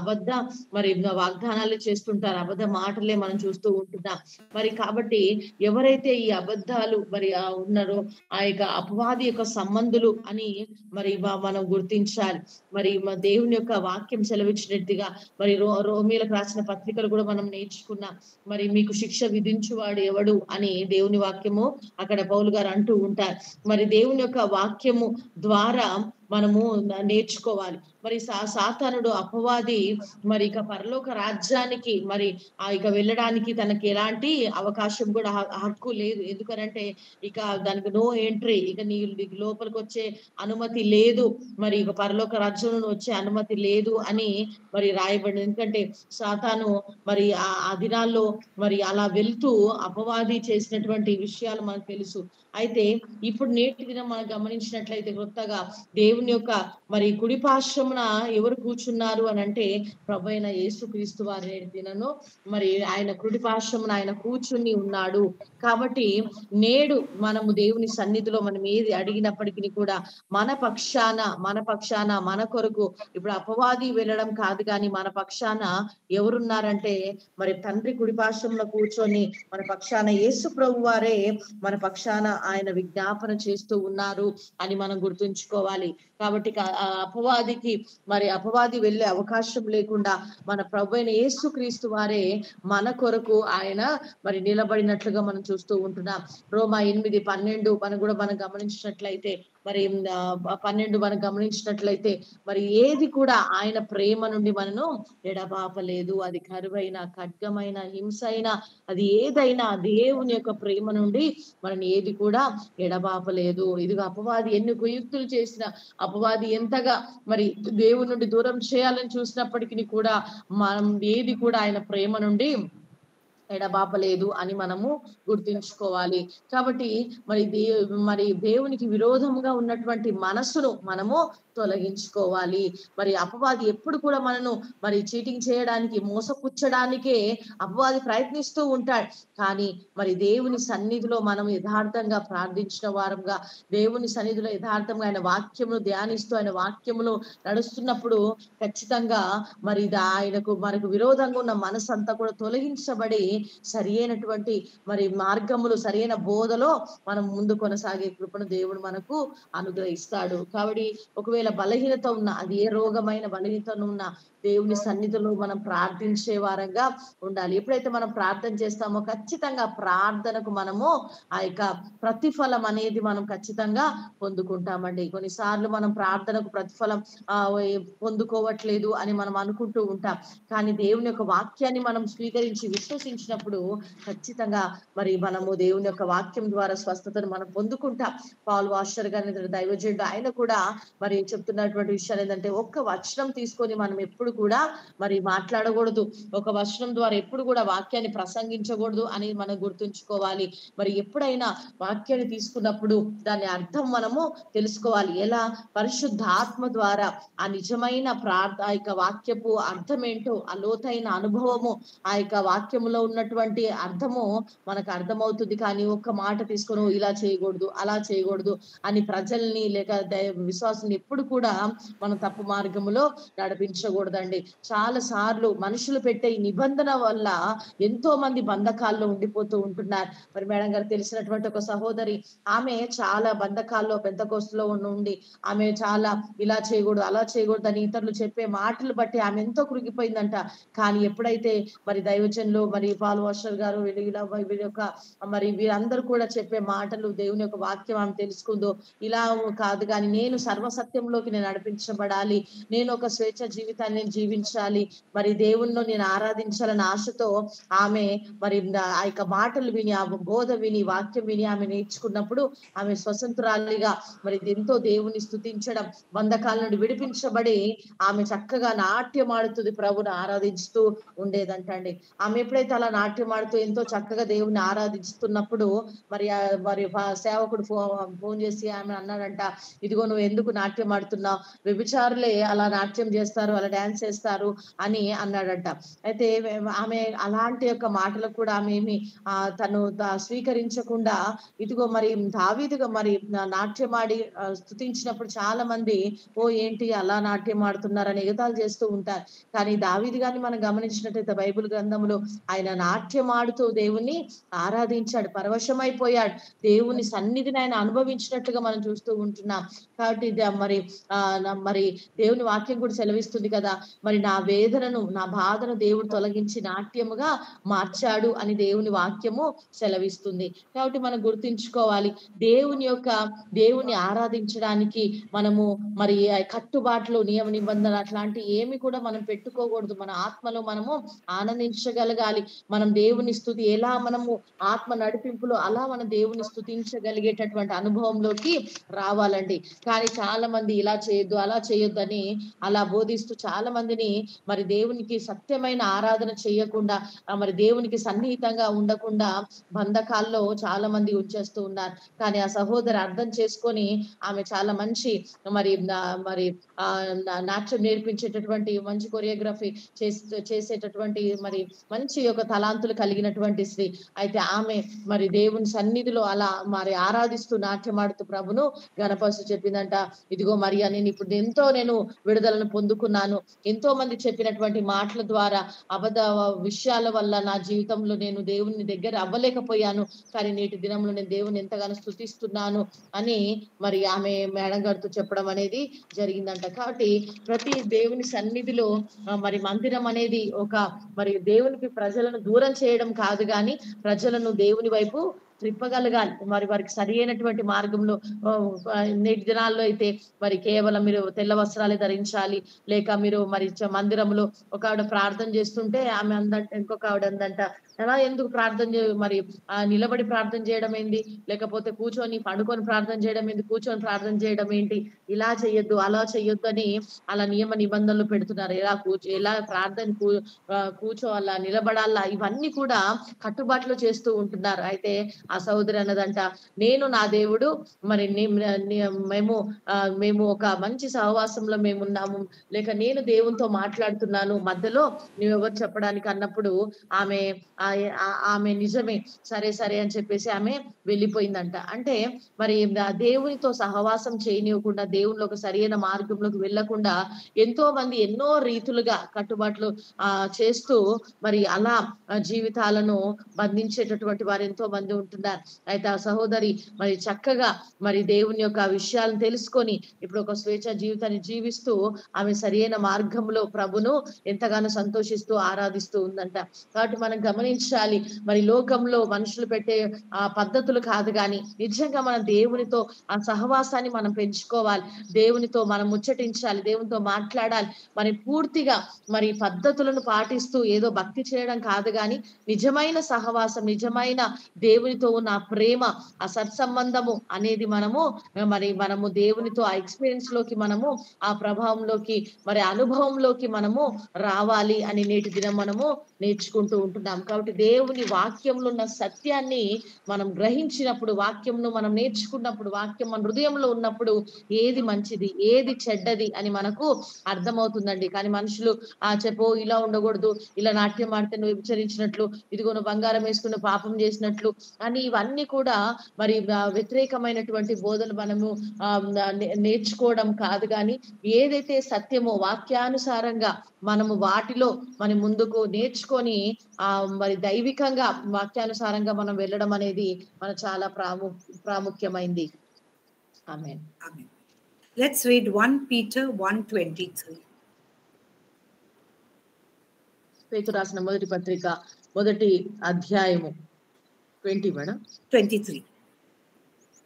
అబద్ధ వాగ్దానాలు చేస్తుంటారు, అబద్ధ మాటలే మనం చూస్తూ ఉంటున్నాం. మరి కాబట్టి ఎవరైతే ఈ అబద్ధాలు ఉన్నారో ఆ యొక్క అపవాది యొక్క సంబంధులు అని మరి మనం గుర్తించాలి. మరి దేవుని యొక్క వాక్యం సెలవిచ్చినట్టుగా మరి రోమీలకు రాసిన పత్రికలు కూడా మనం నేర్చుకున్నాం. మరి మీకు శిక్ష విధించువాడు ఎవడు అని దేవుని వాక్యము అక్కడ పౌలు గారు అంటూ ఉంటారు. మరి దేవుని యొక్క వాక్యము ద్వారా మనము నేర్చుకోవాలి. మరి సాతానుడు అపవాది మరి ఇక పరలోక రాజ్యానికి మరి ఇక వెళ్ళడానికి తనకి ఎలాంటి అవకాశం కూడా హక్కు లేదు. ఎందుకనంటే ఇక దానికి నో ఎంట్రీ, ఇక నీ లోపలికి వచ్చే అనుమతి లేదు, మరి ఇక పరలోక రాజ్యంలో వచ్చే అనుమతి లేదు అని మరి రాయబడింది. ఎందుకంటే సాతాను మరి ఆ దినాల్లో మరి అలా వెళ్తూ అపవాది చేసినటువంటి విషయాలు మనకు తెలుసు. అయితే ఇప్పుడు నేటి దినం మనం గమనించినట్లయితే కొత్తగా దేవుని యొక్క మరి కుడిపార్శ్వమున ఎవరు కూర్చున్నారు అని అంటే ప్రభువైన యేసుక్రీస్తు వారి నేటి దినను మరి ఆయన కుడిపార్శ్వమున ఆయన కూర్చుని ఉన్నాడు. కాబట్టి నేడు మనము దేవుని సన్నిధిలో మనం ఏది అడిగినప్పటికీ కూడా మన పక్షాన మన కొరకు ఇప్పుడు అపవాది వెళ్ళడం కాదు, కానీ మన పక్షాన ఎవరున్నారంటే మరి తండ్రి కుడిపార్శ్వంలో కూర్చొని మన పక్షాన యేసు ప్రభు వారే మన పక్షాన ఆయన విజ్ఞాపన చేస్తూ ఉన్నారు అని మనం గుర్తుంచుకోవాలి. కాబట్టి అపవాది వెళ్ళే అవకాశం లేకుండా మన ప్రభువైన యేసుక్రీస్తు వారే మన కొరకు ఆయన మరి నిలబడినట్లుగా మనం చూస్తూ ఉంటున్నాం. రోమా 8:12 మనం గమనించినట్లయితే మరి 12 మనం గమనించినట్లయితే మరి ఏది కూడా ఆయన ప్రేమ నుండి మనను ఎడబాపలేదు. అది కరువైన, ఖడ్గమైన, హింస అయినా, అది ఏదైనా దేవుని యొక్క ప్రేమ నుండి మనని ఏది కూడా ఎడబాపలేదు. ఇదిగో అపవాది ఎన్ని కుయుక్తులు చేసిన, అపవాది ఎంతగా మరి దేవుని నుండి దూరం చేయాలని చూసినప్పటికీ కూడా మనం ఏది కూడా ఆయన ప్రేమ నుండి ఎడబాపలేదు అని మనము గుర్తుంచుకోవాలి. కాబట్టి మరి దేవునికి విరోధంగా ఉన్నటువంటి మనసును మనము తొలగించుకోవాలి. మరి అపవాది ఎప్పుడు కూడా మనను మరి చీటింగ్ చేయడానికి, మోసపుచ్చడానికే అపవాది ప్రయత్నిస్తూ ఉంటాడు. కానీ మరి దేవుని సన్నిధిలో మనం యథార్థంగా ప్రార్థించిన వారంగా, దేవుని సన్నిధిలో యథార్థంగా ఆయన వాక్యమును ధ్యానిస్తూ ఆయన వాక్యమును నడుస్తున్నప్పుడు ఖచ్చితంగా మరి మనకు విరోధంగా ఉన్న మనసు అంతా కూడా తొలగించబడి సరి అయినటువంటి మరి మార్గములు, సరైన బోధలో మనం ముందు కొనసాగే కృపను దేవుడు మనకు అనుగ్రహిస్తాడు. కాబట్టి ఒకవేళ బలహీనత ఉన్న, అది ఏ రోగమైన బలహీనత ఉన్న దేవుని సన్నిధిలో మనం ప్రార్థించే వారంగా ఉండాలి. ఎప్పుడైతే మనం ప్రార్థన చేస్తామో ఖచ్చితంగా ప్రార్థనకు మనము ఆ యొక్క ప్రతిఫలం అనేది మనం ఖచ్చితంగా పొందుకుంటామండి. కొన్నిసార్లు మనం ప్రార్థనకు ప్రతిఫలం పొందుకోవట్లేదు అని మనం అనుకుంటూ ఉంటాం. కానీ దేవుని యొక్క వాక్యాన్ని మనం స్వీకరించి విశ్వసించినప్పుడు ఖచ్చితంగా మరి మనము దేవుని యొక్క వాక్యం ద్వారా స్వస్థతను మనం పొందుకుంటాం. పాల్ వాషర్ గారి దైవజనుడు ఆయన కూడా మరి చెప్తున్నటువంటి విషయాలు ఏంటంటే, ఒక్క వచనం తీసుకొని మనం ఎప్పుడు కూడా మరి మాట్లాడకూడదు, ఒక వచనం ద్వారా ఎప్పుడు కూడా వాక్యాన్ని ప్రసంగించకూడదు అని మనం గుర్తుంచుకోవాలి. మరి ఎప్పుడైనా వాక్యాన్ని తీసుకున్నప్పుడు దాని అర్థం మనము తెలుసుకోవాలి. ఎలా? పరిశుద్ధాత్మ ద్వారా ఆ నిజమైన ఆ యొక్క వాక్యపు అర్థం ఏంటో, ఆ లోతైన అనుభవము, ఆ యొక్క వాక్యములో ఉన్నటువంటి అర్థము మనకు అర్థమవుతుంది. కానీ ఒక్క మాట తీసుకొని ఇలా చేయకూడదు, అలా చేయకూడదు అని ప్రజల్ని లేక విశ్వాసాన్ని ఎప్పుడు కూడా మనం తప్పు మార్గములో నడిపించకూడదండి. ఉంటున్నారండి. చాలా సార్లు మనుషులు పెట్టే ఈ నిబంధన వల్ల ఎంతో మంది బంధకాల్లో ఉండిపోతూ ఉంటున్నారు. మరి మేడం గారు తెలిసినటువంటి ఒక సహోదరి, ఆమె చాలా బంధకాల్లో పెంతెకోస్తులో ఉండి ఆమె చాలా ఇలా చేయకూడదు అలా చేయకూడదు అని ఇతరులు చెప్పే మాటలు బట్టి ఆమె ఎంతో కృంగిపోయిందంట. కానీ ఎప్పుడైతే మరి దైవజనులు మరి పాల్ వాషర్ గారు వీరి యొక్క మరి వీరందరూ కూడా చెప్పే మాటలు, దేవుని యొక్క వాక్యం ఆమె తెలుసుకుందో, ఇలా కాదు కానీ నేను సర్వసత్యంలోకి నేను నడిపించబడాలి, నేను ఒక స్వేచ్ఛ జీవితాన్ని నేను జీవించాలి, మరి దేవుణ్ణి నేను ఆరాధించాలన్న ఆశతో ఆమె మరి ఆ యొక్క మాటలు విని, ఆ బోధ విని, వాక్యం విని ఆమె నేర్చుకున్నప్పుడు ఆమె స్వతంత్రాలుగా మరి ఎంతో దేవుని స్తుతించడం, బంధకాల నుండి విడిపించబడి ఆమె చక్కగా నాట్యం ఆడుతుంది, ప్రభుని ఆరాధిస్తూ ఉండేదంటండి. ఆమె ఎప్పుడైతే అలా నాట్యం ఆడుతూ ఎంతో చక్కగా దేవుని ఆరాధిస్తున్నప్పుడు మరి సేవకుడు ఫోన్ చేసి ఆమె అన్నాడంట, ఇదిగో నువ్వు ఎందుకు నాట్యం ఆడుతున్నావు, వ్యభిచారులే అలా నాట్యం చేస్తారు, అలా డాన్స్ చేస్తారు అని అన్నాడంట. అయితే ఆమె అలాంటి యొక్క మాటలకు కూడా ఆమె ఏమి తను స్వీకరించకుండా, ఇదిగో మరి దావీదుగా మరి నాట్యం ఆడి స్తుతించినప్పుడు చాలా మంది ఓ ఏంటి అలా నాట్యం ఆడుతున్నారని ఎగతాళి చేస్తూ ఉంటారు. కానీ దావీదు గారిని మనం గమనించినట్లయితే బైబిల్ గ్రంథంలో ఆయన నాట్యం ఆడుతూ దేవుణ్ణి ఆరాధించాడు, పరవశమైపోయాడు, దేవుని సన్నిధిని ఆయన అనుభవించినట్లుగా మనం చూస్తూ ఉంటున్నాం. కాబట్టి మరి దేవుని వాక్యం కూడా సెలవిస్తుంది కదా, మరి నా వేదనను నా బాధను దేవుడు తొలగించి నాట్యముగా మార్చాడు అని దేవుని వాక్యము సెలవిస్తుంది. కాబట్టి మనం గుర్తుంచుకోవాలి, దేవుని ఆరాధించడానికి మనము మరి కట్టుబాట్లు, నియమ నిబంధనలు అట్లాంటి ఏమి కూడా మనం పెట్టుకోకూడదు. మన ఆత్మలో మనము ఆనందించగలగాలి. మనం దేవుని స్తుతి ఎలా మనము ఆత్మ నడిపింపులో అలా మనం దేవుని స్తుతించగలిగేటటువంటి అనుభవంలోకి రావాలండి. కానీ చాలా మంది ఇలా చేయొద్దు అలా చేయొద్దు అని అలా బోధిస్తూ చాలా మందిని మరి దేవునికి సత్యమైన ఆరాధన చేయకుండా, మరి దేవునికి సన్నిహితంగా ఉండకుండా బంధకాల్లో చాలా మంది ఉంచేస్తూ ఉన్నారు. కానీ ఆ సహోదరు అర్థం చేసుకొని ఆమె చాలా మంచి మరి నాట్యం నేర్పించేటటువంటి మంచి కొరియోగ్రఫీ చేసేటటువంటి మరి మంచి ఒక తలాంతులు కలిగినటువంటి స్త్రీ. అయితే ఆమె మరి దేవుని సన్నిధిలో అలా మరి ఆరాధిస్తూ నాట్యమాడుతూ ప్రభును గణపరుస్తూ చెప్పిందంట, ఇదిగో మరియా నేను ఇప్పుడు నేను విడుదలను పొందుకున్నాను, ఎంతో మంది చెప్పినటువంటి మాటల ద్వారా అబద్ధ విషయాల వల్ల నా జీవితంలో నేను దేవుని దగ్గర అవ్వలేకపోయాను, కానీ నేటి దినంలో నేను దేవుని ఎంతగానో స్తుతిస్తున్నాను అని మరి ఆమె మేడం గారితో చెప్పడం అనేది జరిగిందంట. కాబట్టి ప్రతి దేవుని సన్నిధిలో మరి మందిరం అనేది మరి దేవునికి ప్రజలను దూరం చేయడం కాదు, కానీ ప్రజలను దేవుని వైపు త్రిప్పగలగాలి. మరి వారికి సరి అయినటువంటి మార్గంలో నేటి దినాల్లో అయితే మరి కేవలం మీరు తెల్ల వస్త్రాలే ధరించాలి, లేక మీరు మరి మందిరంలో ఒక ఆవిడ ప్రార్థన చేస్తుంటే ఆమె అందంట, ఇంకొక ఆవిడ అందంట, ఎలా ఎందుకు ప్రార్థన మరి నిలబడి ప్రార్థన చేయడం ఏంటి, లేకపోతే పండుకొని ప్రార్థన చేయడం ఏంటి, కూర్చొని ప్రార్థన చేయడం ఏంటి, ఇలా చెయ్యొద్దు అలా చెయ్యొద్దు అని అలా నియమ నిబంధనలు పెడుతున్నారు. ఎలా ప్రార్థన కూర్చోవాలా, నిలబడాలా, ఇవన్నీ కూడా కట్టుబాట్లు చేస్తూ ఉంటున్నారు. అయితే ఆ సహోదరి అన్నదంట, నేను నా దేవుడు మరి మేము ఒక మంచి సహవాసంలో మేమున్నాము, లేక నేను దేవునితో మాట్లాడుతున్నాను, మధ్యలో నువ్వెవరు చెప్పడానికి అన్నప్పుడు ఆమె నిజమే సరే సరే అని చెప్పేసి ఆమె వెళ్ళిపోయిందంట. అంటే మరి దేవునితో సహవాసం చేయనివ్వకుండా, దేవునిలో ఒక సరైన మార్గంలోకి వెళ్లకుండా ఎంతో మంది ఎన్నో రీతులుగా కట్టుబాట్లు చేస్తూ మరి అలా జీవితాలను బంధించేటటువంటి వారు ఎంతో మంది ఉంటున్నారు. అయితే ఆ సహోదరి మరి చక్కగా మరి దేవుని యొక్క విషయాలను తెలుసుకొని ఇప్పుడు ఒక స్వేచ్ఛ జీవితాన్ని జీవిస్తూ ఆమె సరైన మార్గంలో ప్రభును ఎంతగానో సంతోషిస్తూ ఆరాధిస్తూ ఉందంట. కాబట్టి మనం గమనించాలి, మరి లోకంలో మనుషులు పెట్టే పద్ధతులు కాదు, కానీ నిజంగా మన దేవునితో ఆ సహవాసాన్ని మనం పెంచుకోవాలి, దేవునితో మనం ముచ్చటించాలి, దేవునితో మాట్లాడాలి. మరి పూర్తిగా మరి పద్ధతులను పాటిస్తూ ఏదో భక్తి చేయడం కాదు, కానీ నిజమైన సహవాసం, నిజమైన దేవునితో ఉన్న ప్రేమ, ఆ సత్సంబంధము అనేది మనము దేవునితో ఆ ఎక్స్పీరియన్స్ లోకి, మనము ఆ ప్రభావంలోకి, మరి అనుభవంలోకి మనము రావాలి అని నేటి దినం మనము నేర్చుకుంటూ ఉంటున్నాం. కాబట్టి కాబట్టి దేవుని వాక్యంలో ఉన్న సత్యాన్ని మనం గ్రహించినప్పుడు, వాక్యంను మనం నేర్చుకున్నప్పుడు, వాక్యం మన హృదయంలో ఉన్నప్పుడు ఏది మంచిది ఏది చెడ్డది అని మనకు అర్థమవుతుందండి. కానీ మనుషులు చెప్పు ఇలా ఉండకూడదు, ఇలా నాట్యం ఆడితే నువ్వు విచరించినట్లు, ఇదిగో నువ్వు బంగారం వేసుకుని పాపం చేసినట్లు అని ఇవన్నీ కూడా మరి వ్యతిరేకమైనటువంటి బోధలు మనము నేర్చుకోవడం కాదు. కానీ ఏదైతే సత్యమో వాక్యానుసారంగా మనము వాటిలో మనం ముందుకు నేర్చుకొని మరి దైవికంగా వాక్యానుసారంగా మనం వెళ్ళడం అనేది మన చాలా ప్రాముఖ్యమైంది. ఆమేన్. Amen. Let's read 1 Peter 1:23. పేతురు రాసిన మొదటి పత్రిక మొదటి అధ్యాయము 20 మేడం 23.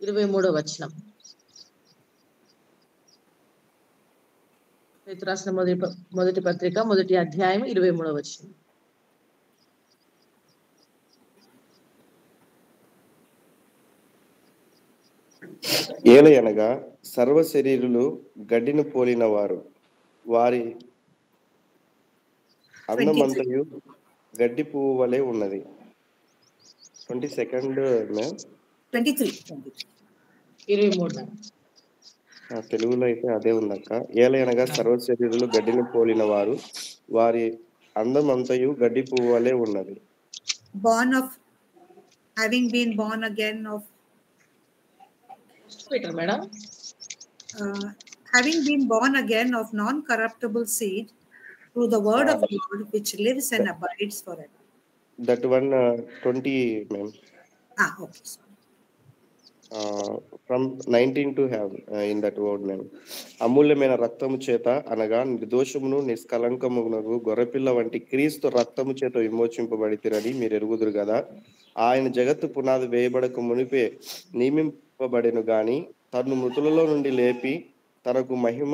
23వ వచనం. పేతురు రాసిన మొదటి పత్రిక మొదటి అధ్యాయం 23వ వచనం. ఏలయనగా సర్వ శరీరులు గడ్డిని పోలిన వారు, వారి అందమంతయు గడ్డి పువ్వు వలె ఉన్నది. 22nd 23 తెలుగులో అయితే అదే ఉందక్క. ఏలయనగా సర్వ శరీరులు గడ్డిని పోలిన వారు, వారి అందమంతయు గడ్డి పువ్వు వలె ఉన్నది. Born of, having been born again of, madam having been born again of non-corruptible seed through the word of God which lives and abides forever. That one 20 ma'am. Okay. From 19 to have in that word ma'am. అమూల్యమైన రక్తము చేత అనగా నిర్దోషమును నిష్కలంకమునగు గొర్రెపిల్ల వంటి క్రీస్తు రక్తము చేత విమోచింపబడితిరని మీరు ఎరుగుదురు కదా. ఆయన జగత్తు పునాది వేయబడక మునిపే నియమింపబడెను గాని తను మృతులలో నుండి లేపి తనకు మహిమ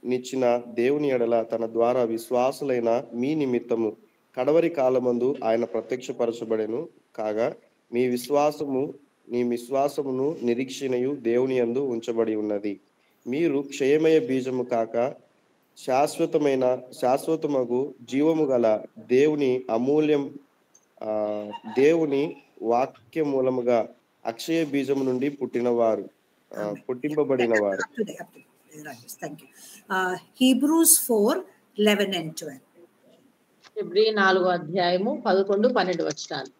నిచ్చిన దేవుని ఎడల తన ద్వారా విశ్వాసులైన మీ నిమిత్తము కడవరి కాలమందు ఆయన ప్రత్యక్షపరచబడెను కాగా మీ విశ్వాసమును నిరీక్షణయు దేవుని యందు ఉంచబడి ఉన్నది. మీరు క్షయమయ బీజము కాక శాశ్వతమగు జీవము గల దేవుని వాక్య మూలముగా అక్షయ బీజము నుండి పుట్టింపబడిన వారు. Thank you. Hebrews 4:11 and 12. Hebrew 4వ అధ్యాయము 11, 12 వచనాలు.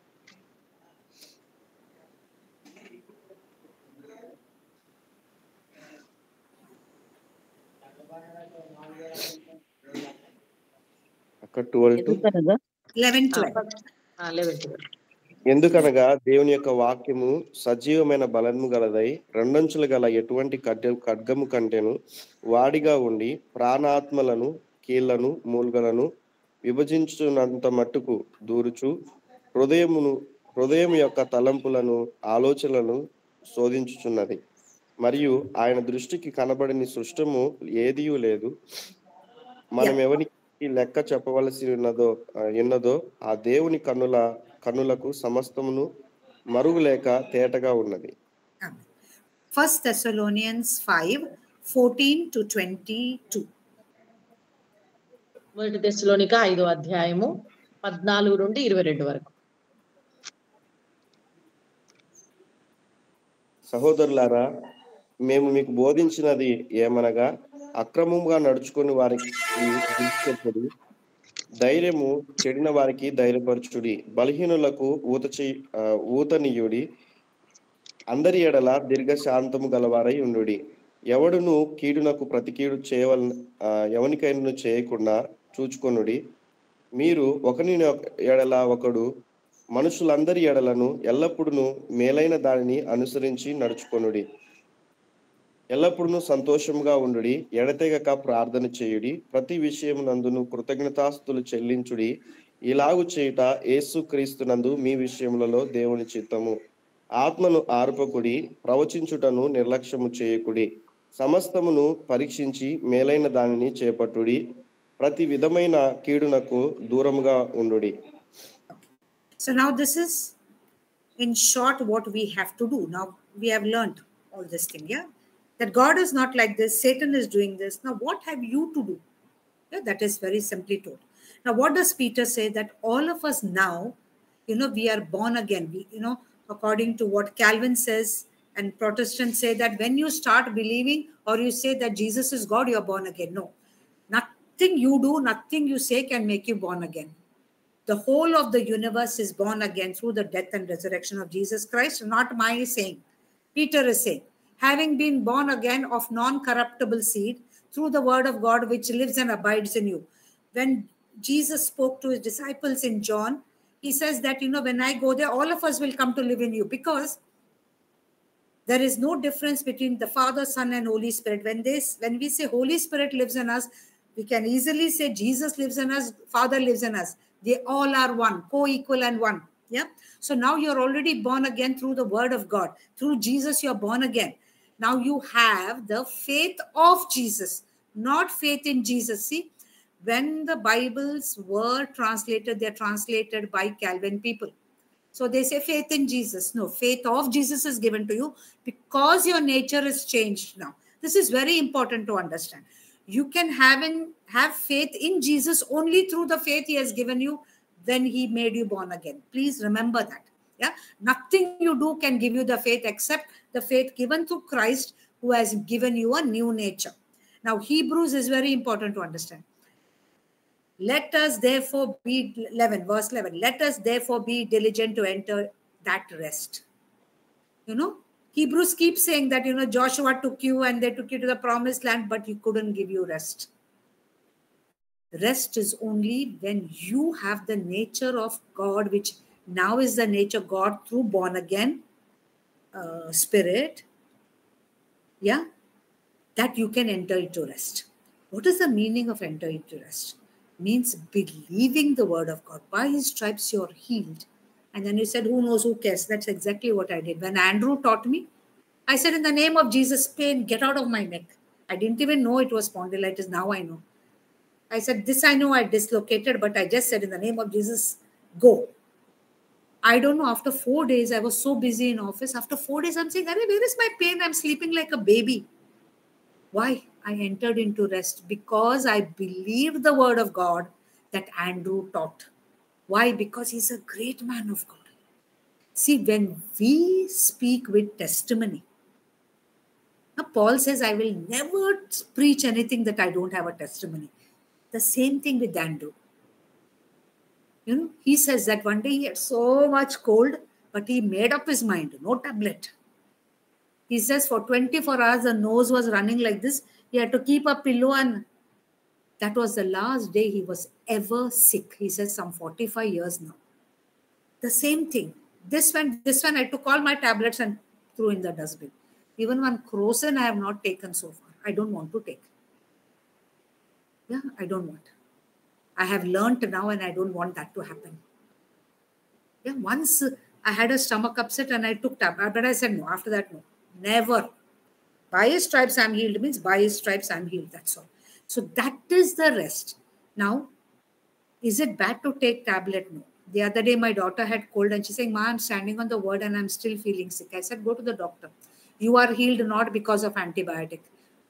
అక్కడ 11-12. ఎందుకనగా దేవుని యొక్క వాక్యము సజీవమైన బలము గలదై రెండంచులు గల ఎటువంటి ఖడ్గము కంటేను వాడిగా ఉండి ప్రాణాత్మలను కీళ్లను మూల్గలను విభజించునంత మట్టుకు దూరుచు హృదయం యొక్క తలంపులను ఆలోచనలను శోధించుచున్నది. మరియు ఆయన దృష్టికి కనబడని సృష్టము ఏదియూ లేదు. మనం ఎవరికి లెక్క చెప్పవలసి ఉన్నదో ఆ దేవుని కన్నులకు సమస్తమును మరుగులేక తేటగా ఉన్నది. 1 Thessalonians 5:14-22. మొదటి తెస్సలోనిక 5వ అధ్యాయము 14 నుండి 22 వరకు. సహోదరులారా, మేము మీకు బోధించినది ఏమనగా అక్రమంగా నడుచుకుని వారికి విడిచిపెట్టుడి, ధైర్యము చెడిన వారికి ధైర్యపరచుడి, బలహీనులకు ఊతనీయుడి, అందరి ఎడల దీర్ఘశాంతము గలవారై ఉండుడి. ఎవడును కీడునకు ప్రతి కీడు ఎవనికైనా చేయకుండా చూచుకొనుడి. మీరు ఒకని ఎడల ఒకడు మనుషులందరి ఎడలను ఎల్లప్పుడూ మేలైన దానిని అనుసరించి నడుచుకొనుడి. ఎల్లప్పుడూ సంతోషముగా ఉండుడి, ఎడతెగక ప్రార్థన చేయుడి, ప్రతి విషయం నందును కృతజ్ఞతాస్తులు చెల్లించుడి. ఇలాగు చేయుట యేసు క్రీస్తునందు మీ విషయములలో దేవుని చిత్తము. ఆత్మను ఆర్పకుడి, ప్రవచించుటను నిర్లక్ష్యము చేయకుడి, సమస్తమును పరీక్షించి మేలైన దానిని చేపట్టుడి, ప్రతి విధమైన కీడునకు దూరముగా ఉండుడి. So now this is in short what we have to do. Now we have learned all this thing, yeah? That God is not like this, Satan is doing this. Now what have you to do? Yeah, that is very simply told. Now what does Peter say? That all of us now We are born again. According to what Calvin says and Protestants say, that when you start believing or you say that Jesus is God, you're born again. No, nothing you do, nothing you say can make you born again. The whole of the universe is born again through the death and resurrection of Jesus Christ, not my saying. Peter is saying, having been born again of non-corruptible seed through the word of God which lives and abides in you. When Jesus spoke to his disciples in John, he says that, when I go there, all of us will come to live in you, because there is no difference between the Father, Son, and Holy Spirit. When we say Holy Spirit lives in us, we can easily say Jesus lives in us, Father lives in us. They all are one, co-equal and one. Yeah. So now you're already born again through the word of God. Through Jesus, you're born again. Now you have the faith of Jesus, not faith in Jesus. See, when the Bibles were translated, they're translated by Calvin people. So they say faith in Jesus. No, faith of Jesus is given to you because your nature is changed now. This is very important to understand. You can have faith in Jesus only through the faith he has given you when he made you born again. Please remember that. Yeah, nothing you do can give you the faith except the faith given to Christ, who has given you a new nature. Now, Hebrews is very important to understand. Let us therefore be, 11, verse 11, let us therefore be diligent to enter that rest. Hebrews keeps saying that, Joshua took you and they took you to the promised land, but he couldn't give you rest. Rest is only when you have the nature of God, which now is the nature God through born again spirit. Yeah, that you can enter into rest. What is the meaning of enter into rest? Means believing the word of God. By his stripes you're healed. And then you said, who knows, who cares? That's exactly what I did. When Andrew taught me, I said, in the name of Jesus, pain, get out of my neck. I didn't even know it was spondylitis. Now I know. I said, this I know I dislocated, but I just said, in the name of Jesus, go. I don't know, after 4 days, I was so busy in office. After 4 days, I'm saying, where is my pain? I'm sleeping like a baby. Why? I entered into rest because I believed the word of God that Andrew taught. Why? Because he's a great man of God. See, when we speak with testimony, now Paul says, I will never preach anything that I don't have a testimony. The same thing with Andrew. He says that one day he had so much cold, but he made up his mind, no tablet. He says for 24 hours, the nose was running like this. He had to keep a pillow, and that was the last day he was ever sick. He says some 45 years now. The same thing. This one, I took all my tablets and threw in the dustbin. Even one Crocin I have not taken so far. I don't want to take. Yeah, I don't want. I have learned now and I don't want that to happen. Yeah, once I had a stomach upset and I took tablet, but I said no. After that, no. Never. By his stripes I'm healed means by his stripes I'm healed. That's all. So that is the rest. Now, is it bad to take tablet? No. The other day my daughter had cold and she's saying, Ma, I'm standing on the word and I'm still feeling sick. I said, go to the doctor. You are healed not because of antibiotic.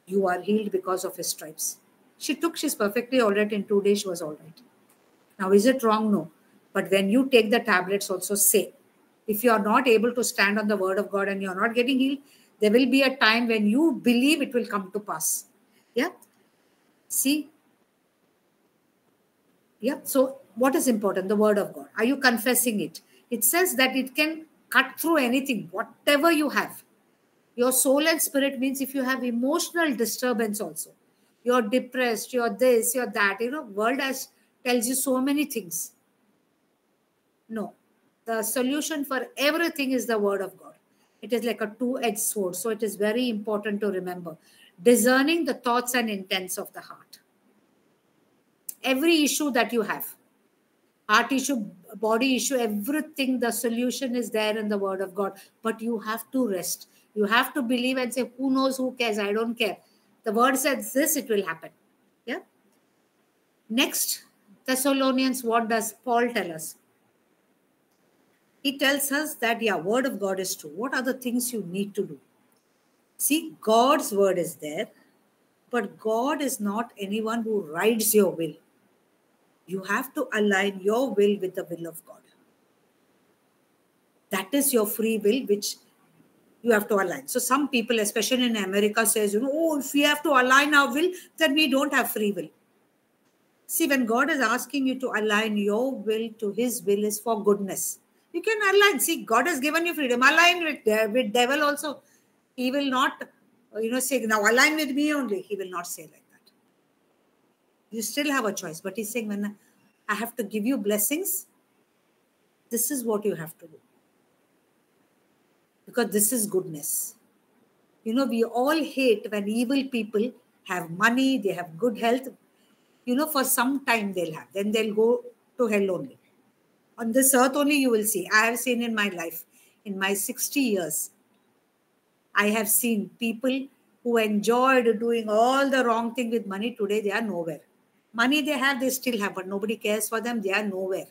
You are healed because of his stripes. She's perfectly all right. In 2 days, she was all right. Now, is it wrong? No. But when you take the tablets, also say, if you are not able to stand on the word of God and you're not getting healed, there will be a time when you believe it will come to pass. Yeah. See? Yeah. So what is important? The word of God. Are you confessing it? It says that it can cut through anything, whatever you have. Your soul and spirit means if you have emotional disturbance also. You're depressed, you're this, you're that. World tells you so many things. No. The solution for everything is the word of God. It is like a two-edged sword. So it is very important to remember. Discerning the thoughts and intents of the heart. Every issue that you have, heart issue, body issue, everything, the solution is there in the word of God. But you have to rest. You have to believe and say, who knows, who cares? I don't care. The word says this, it will happen. Yeah. Next, Thessalonians, what does Paul tell us? He tells us that, word of God is true. What are the things you need to do? See, God's word is there, but God is not anyone who rides your will. You have to align your will with the will of God. That is your free will, which you have to align. So some people, especially in America, says, oh, if we have to align our will, then we don't have free will. See, when God is asking you to align your will to his will is for goodness. You can align. See, God has given you freedom. Align with devil also. He will not, say, now align with me only. He will not say like that. You still have a choice. But he's saying, when I have to give you blessings, this is what you have to do. Because this is goodness. We all hate when evil people have money, they have good health. For some time they'll have. Then they'll go to hell only. On this earth only you will see. I have seen in my life, in my 60 years, I have seen people who enjoyed doing all the wrong thing with money. Today they are nowhere. Money they have, they still have, but nobody cares for them. They are nowhere.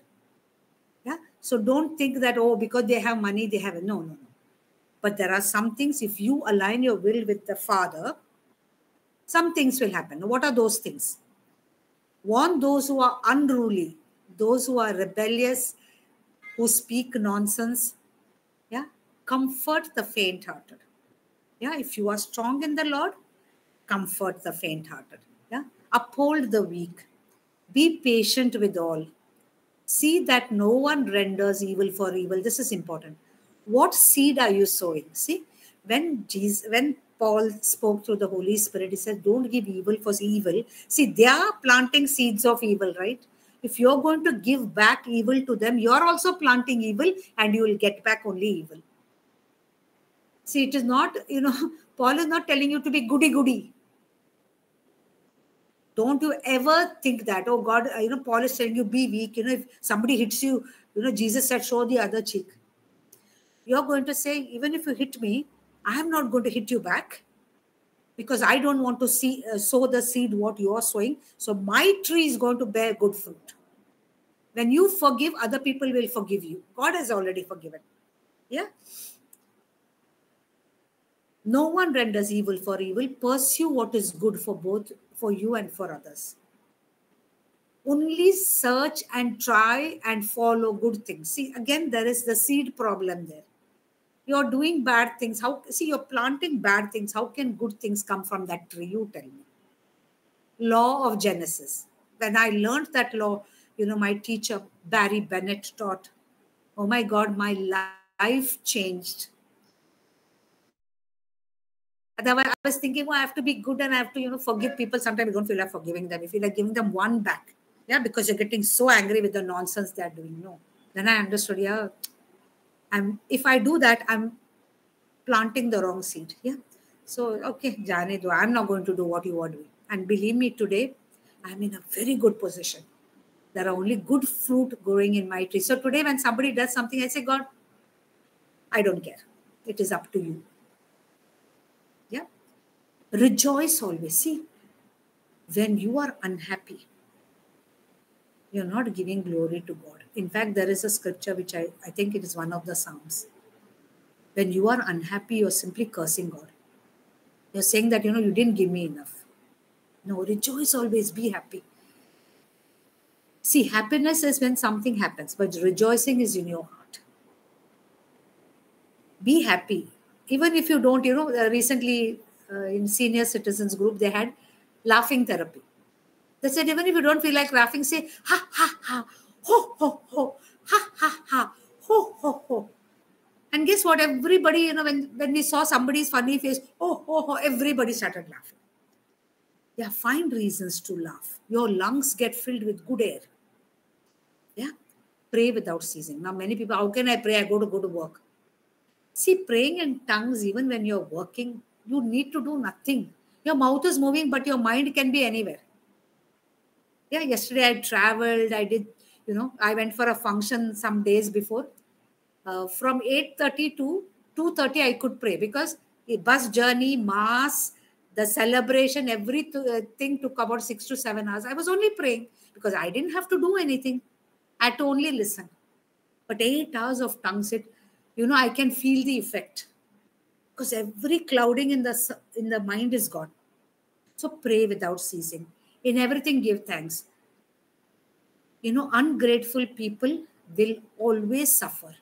Yeah. So don't think that, because they have money, they have. No. But there are some things, if you align your will with the Father, some things will happen. What are those things? Warn those who are unruly, those who are rebellious, who speak nonsense. Yeah. Comfort the faint-hearted. Yeah. If you are strong in the Lord, comfort the faint-hearted. Yeah. Uphold the weak. Be patient with all. See that no one renders evil for evil. This is important. What seed are you sowing? See, when Paul spoke through the Holy Spirit, he said, don't give evil for evil. See, they are planting seeds of evil, right? If you're going to give back evil to them, you're also planting evil and you will get back only evil. See, it is not, Paul is not telling you to be goody-goody. Don't you ever think that, oh God, Paul is telling you be weak. If somebody hits you, Jesus said, show the other cheek. You're going to say, even if you hit me, I am not going to hit you back because I don't want to sow the seed what you are sowing. So my tree is going to bear good fruit. When you forgive, other people will forgive you. God has already forgiven. Yeah. No one renders evil for evil. Pursue what is good for both, for you and for others. Only search and try and follow good things. See, again, there is the seed problem there. You're doing bad things. You're planting bad things. How can good things come from that tree? You tell me. Law of Genesis. When I learned that law, my teacher, Barry Bennett, taught, oh my God, my life changed. Otherwise, I was thinking, I have to be good and I have to, forgive people. Sometimes you don't feel like forgiving them. You feel like giving them one back. Yeah, because you're getting so angry with the nonsense they're doing. No. Then I understood, if I do that, I'm planting the wrong seed. Yeah. So, okay, Jane, I'm not going to do what you are doing. And believe me, today, I'm in a very good position. There are only good fruit growing in my tree. So today, when somebody does something, I say, God, I don't care. It is up to you. Yeah. Rejoice always. See, when you are unhappy, you're not giving glory to God. In fact, there is a scripture which I think it is one of the Psalms. When you are unhappy, you're simply cursing God. You're saying that, you didn't give me enough. No, rejoice always, be happy. See, happiness is when something happens, but rejoicing is in your heart. Be happy. Even if you don't, recently in senior citizens group, they had laughing therapy. They said, even if you don't feel like laughing, say, ha, ha, ha, ho, ho, ho, ha, ha, ha, ho, ho, ho. And guess what? Everybody, when we saw somebody's funny face, oh, ho, ho, everybody started laughing. Yeah, find reasons to laugh. Your lungs get filled with good air. Yeah, pray without ceasing. Now, many people, how can I pray? I go to work. See, praying in tongues, even when you're working, you need to do nothing. Your mouth is moving, but your mind can be anywhere. Yeah, yesterday I traveled. I did, I went for a function some days before. From 8:30 to 2:30, I could pray because a bus journey, mass, the celebration, everything took about 6 to 7 hours. I was only praying because I didn't have to do anything. I had to only listen. But 8 hours of tongues, I can feel the effect because every clouding in the mind is gone. So pray without ceasing. In everything, give thanks. Ungrateful people will always suffer.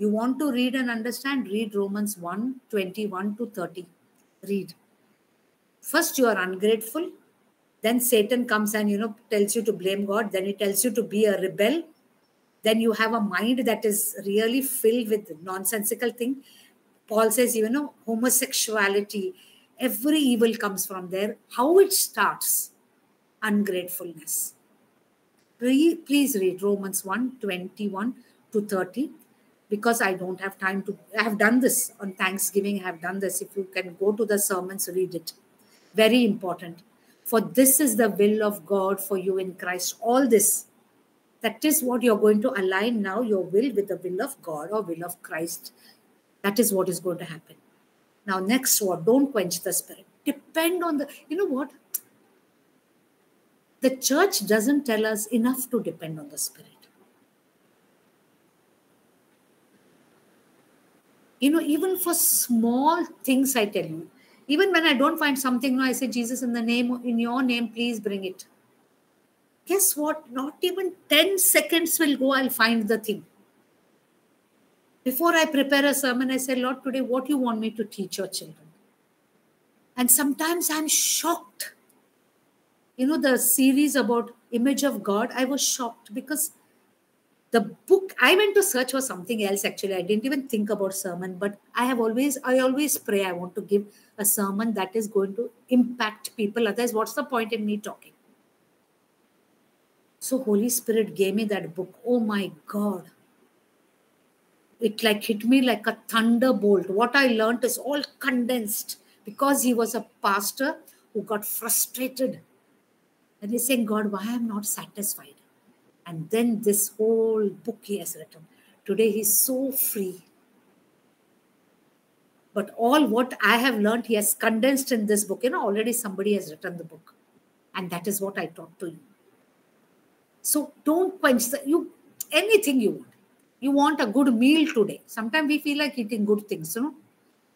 You want to read and understand? Read Romans 1:21 to 30. Read. First, you are ungrateful. Then Satan comes and, tells you to blame God. Then he tells you to be a rebel. Then you have a mind that is really filled with nonsensical thing. Paul says, homosexuality, every evil comes from there. How it starts? Ungratefulness. Please read Romans 1:21 to 30, because I don't have time to. I have done this on Thanksgiving. I have done this. If you can go to the sermons, read it. Very important. For this is the will of God for you in Christ. All this. That is what you're going to align now, your will with the will of God or will of Christ. That is what is going to happen. Now, next word, don't quench the spirit. Depend on the, what? The church doesn't tell us enough to depend on the Spirit. Even for small things, I tell you, even when I don't find something, I say, Jesus, in your name, please bring it. Guess what? Not even 10 seconds will go, I'll find the thing. Before I prepare a sermon, I say, Lord, today, what do you want me to teach your children? And sometimes I'm shocked. The series about image of God, I was shocked because the book, I went to search for something else actually. I didn't even think about sermon, but I always pray I want to give a sermon that is going to impact people. Otherwise, what's the point in me talking? So Holy Spirit gave me that book. Oh my God. It hit me like a thunderbolt. What I learned is all condensed because he was a pastor who got frustrated. And he's saying, God, why am I not satisfied? And then this whole book he has written. Today he's so free. But all what I have learned, he has condensed in this book. Already somebody has written the book. And that is what I taught to you. So don't quench anything you want. You want a good meal today. Sometimes we feel like eating good things,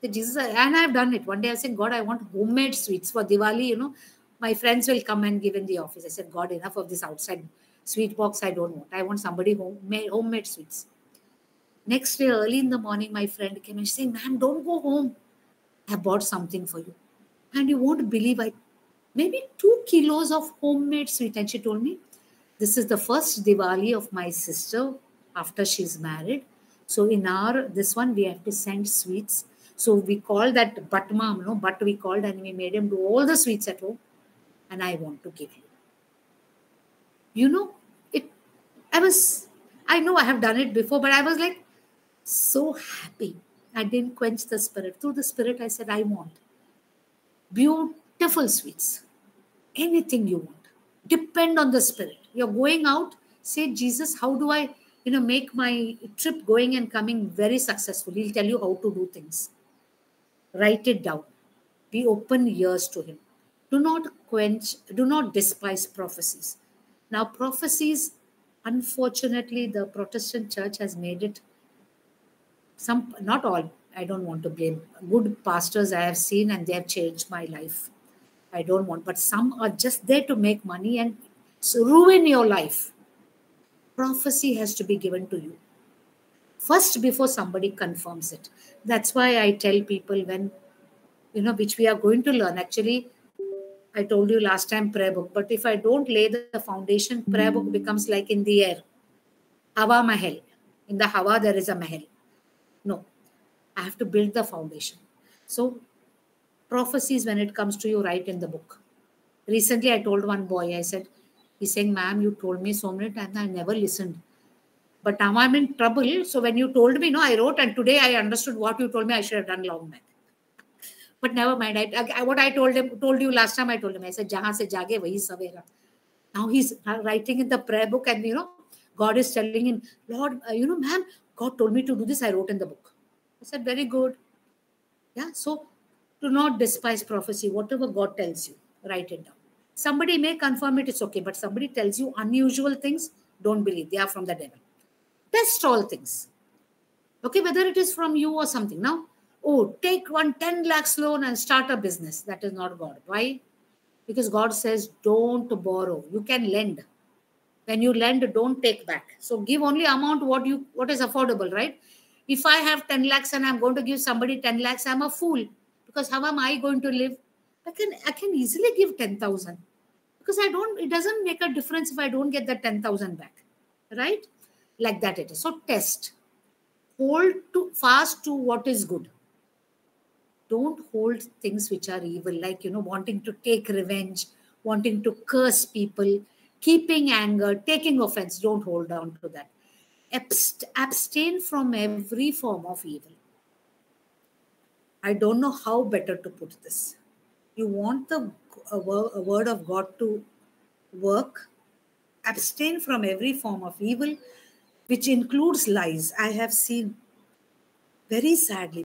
Jesus, and I've done it. One day I said, God, I want homemade sweets for Diwali, My friends will come and give in the office. I said, God, enough of this outside sweet box I don't want. I want somebody homemade sweets. Next day, early in the morning, my friend came and said, ma'am, don't go home. I bought something for you. And you won't believe, maybe 2 kilos of homemade sweet. And she told me, this is the first Diwali of my sister after she's married. So in this one, we have to send sweets. So we called that Butt Mom, but we called and we made him do all the sweets at home. And I want to give you. I know I have done it before, but I was like so happy. I didn't quench the Spirit. Through the Spirit, I said, I want beautiful sweets. Anything you want. Depend on the Spirit. You're going out, say, Jesus, how do I, make my trip going and coming very successful? He'll tell you how to do things. Write it down. Be open ears to him. Do not despise prophecies. Now, prophecies, unfortunately, the Protestant church has made it, not all, I don't want to blame. Good pastors I have seen and they have changed my life. I don't want, but some are just there to make money and ruin your life. Prophecy has to be given to you first before somebody confirms it. That's why I tell people when, which we are going to learn. Actually, I told you last time prayer book, but if I don't lay the foundation, prayer book becomes like in the air. Hawa Mahal. In the Hawa, there is a Mahal. No, I have to build the foundation. So prophecies, when it comes to you, write in the book. Recently, I told one boy, he's saying, ma'am, you told me so many times, I never listened. But now I'm in trouble. So when you told me, I wrote, and today I understood what you told me I should have done long back. But never mind. What I told you last time, I told him, I said, Jahan se jage, wahi savera. Now he's writing in the prayer book, and God is telling him, Lord, ma'am, God told me to do this. I wrote in the book. I said, very good. Yeah. So do not despise prophecy. Whatever God tells you, write it down. Somebody may confirm it, it's okay. But somebody tells you unusual things, don't believe. They are from the devil. Test all things. Okay, whether it is from you or something. Now, take 10 lakhs loan and start a business. That is not God. Why? Because God says, don't borrow. You can lend. When you lend, don't take back. So give only amount what is affordable, right? If I have 10 lakhs and I'm going to give somebody 10 lakhs, I'm a fool. Because how am I going to live? I can easily give 10,000. Because it doesn't make a difference if I don't get the 10,000 back. Right? Like that it is. So test. Hold fast to what is good. Don't hold things which are evil, like, wanting to take revenge, wanting to curse people, keeping anger, taking offense. Don't hold on to that. Abstain from every form of evil. I don't know how better to put this. You want the word of God to work? Abstain from every form of evil, which includes lies. I have seen very sadly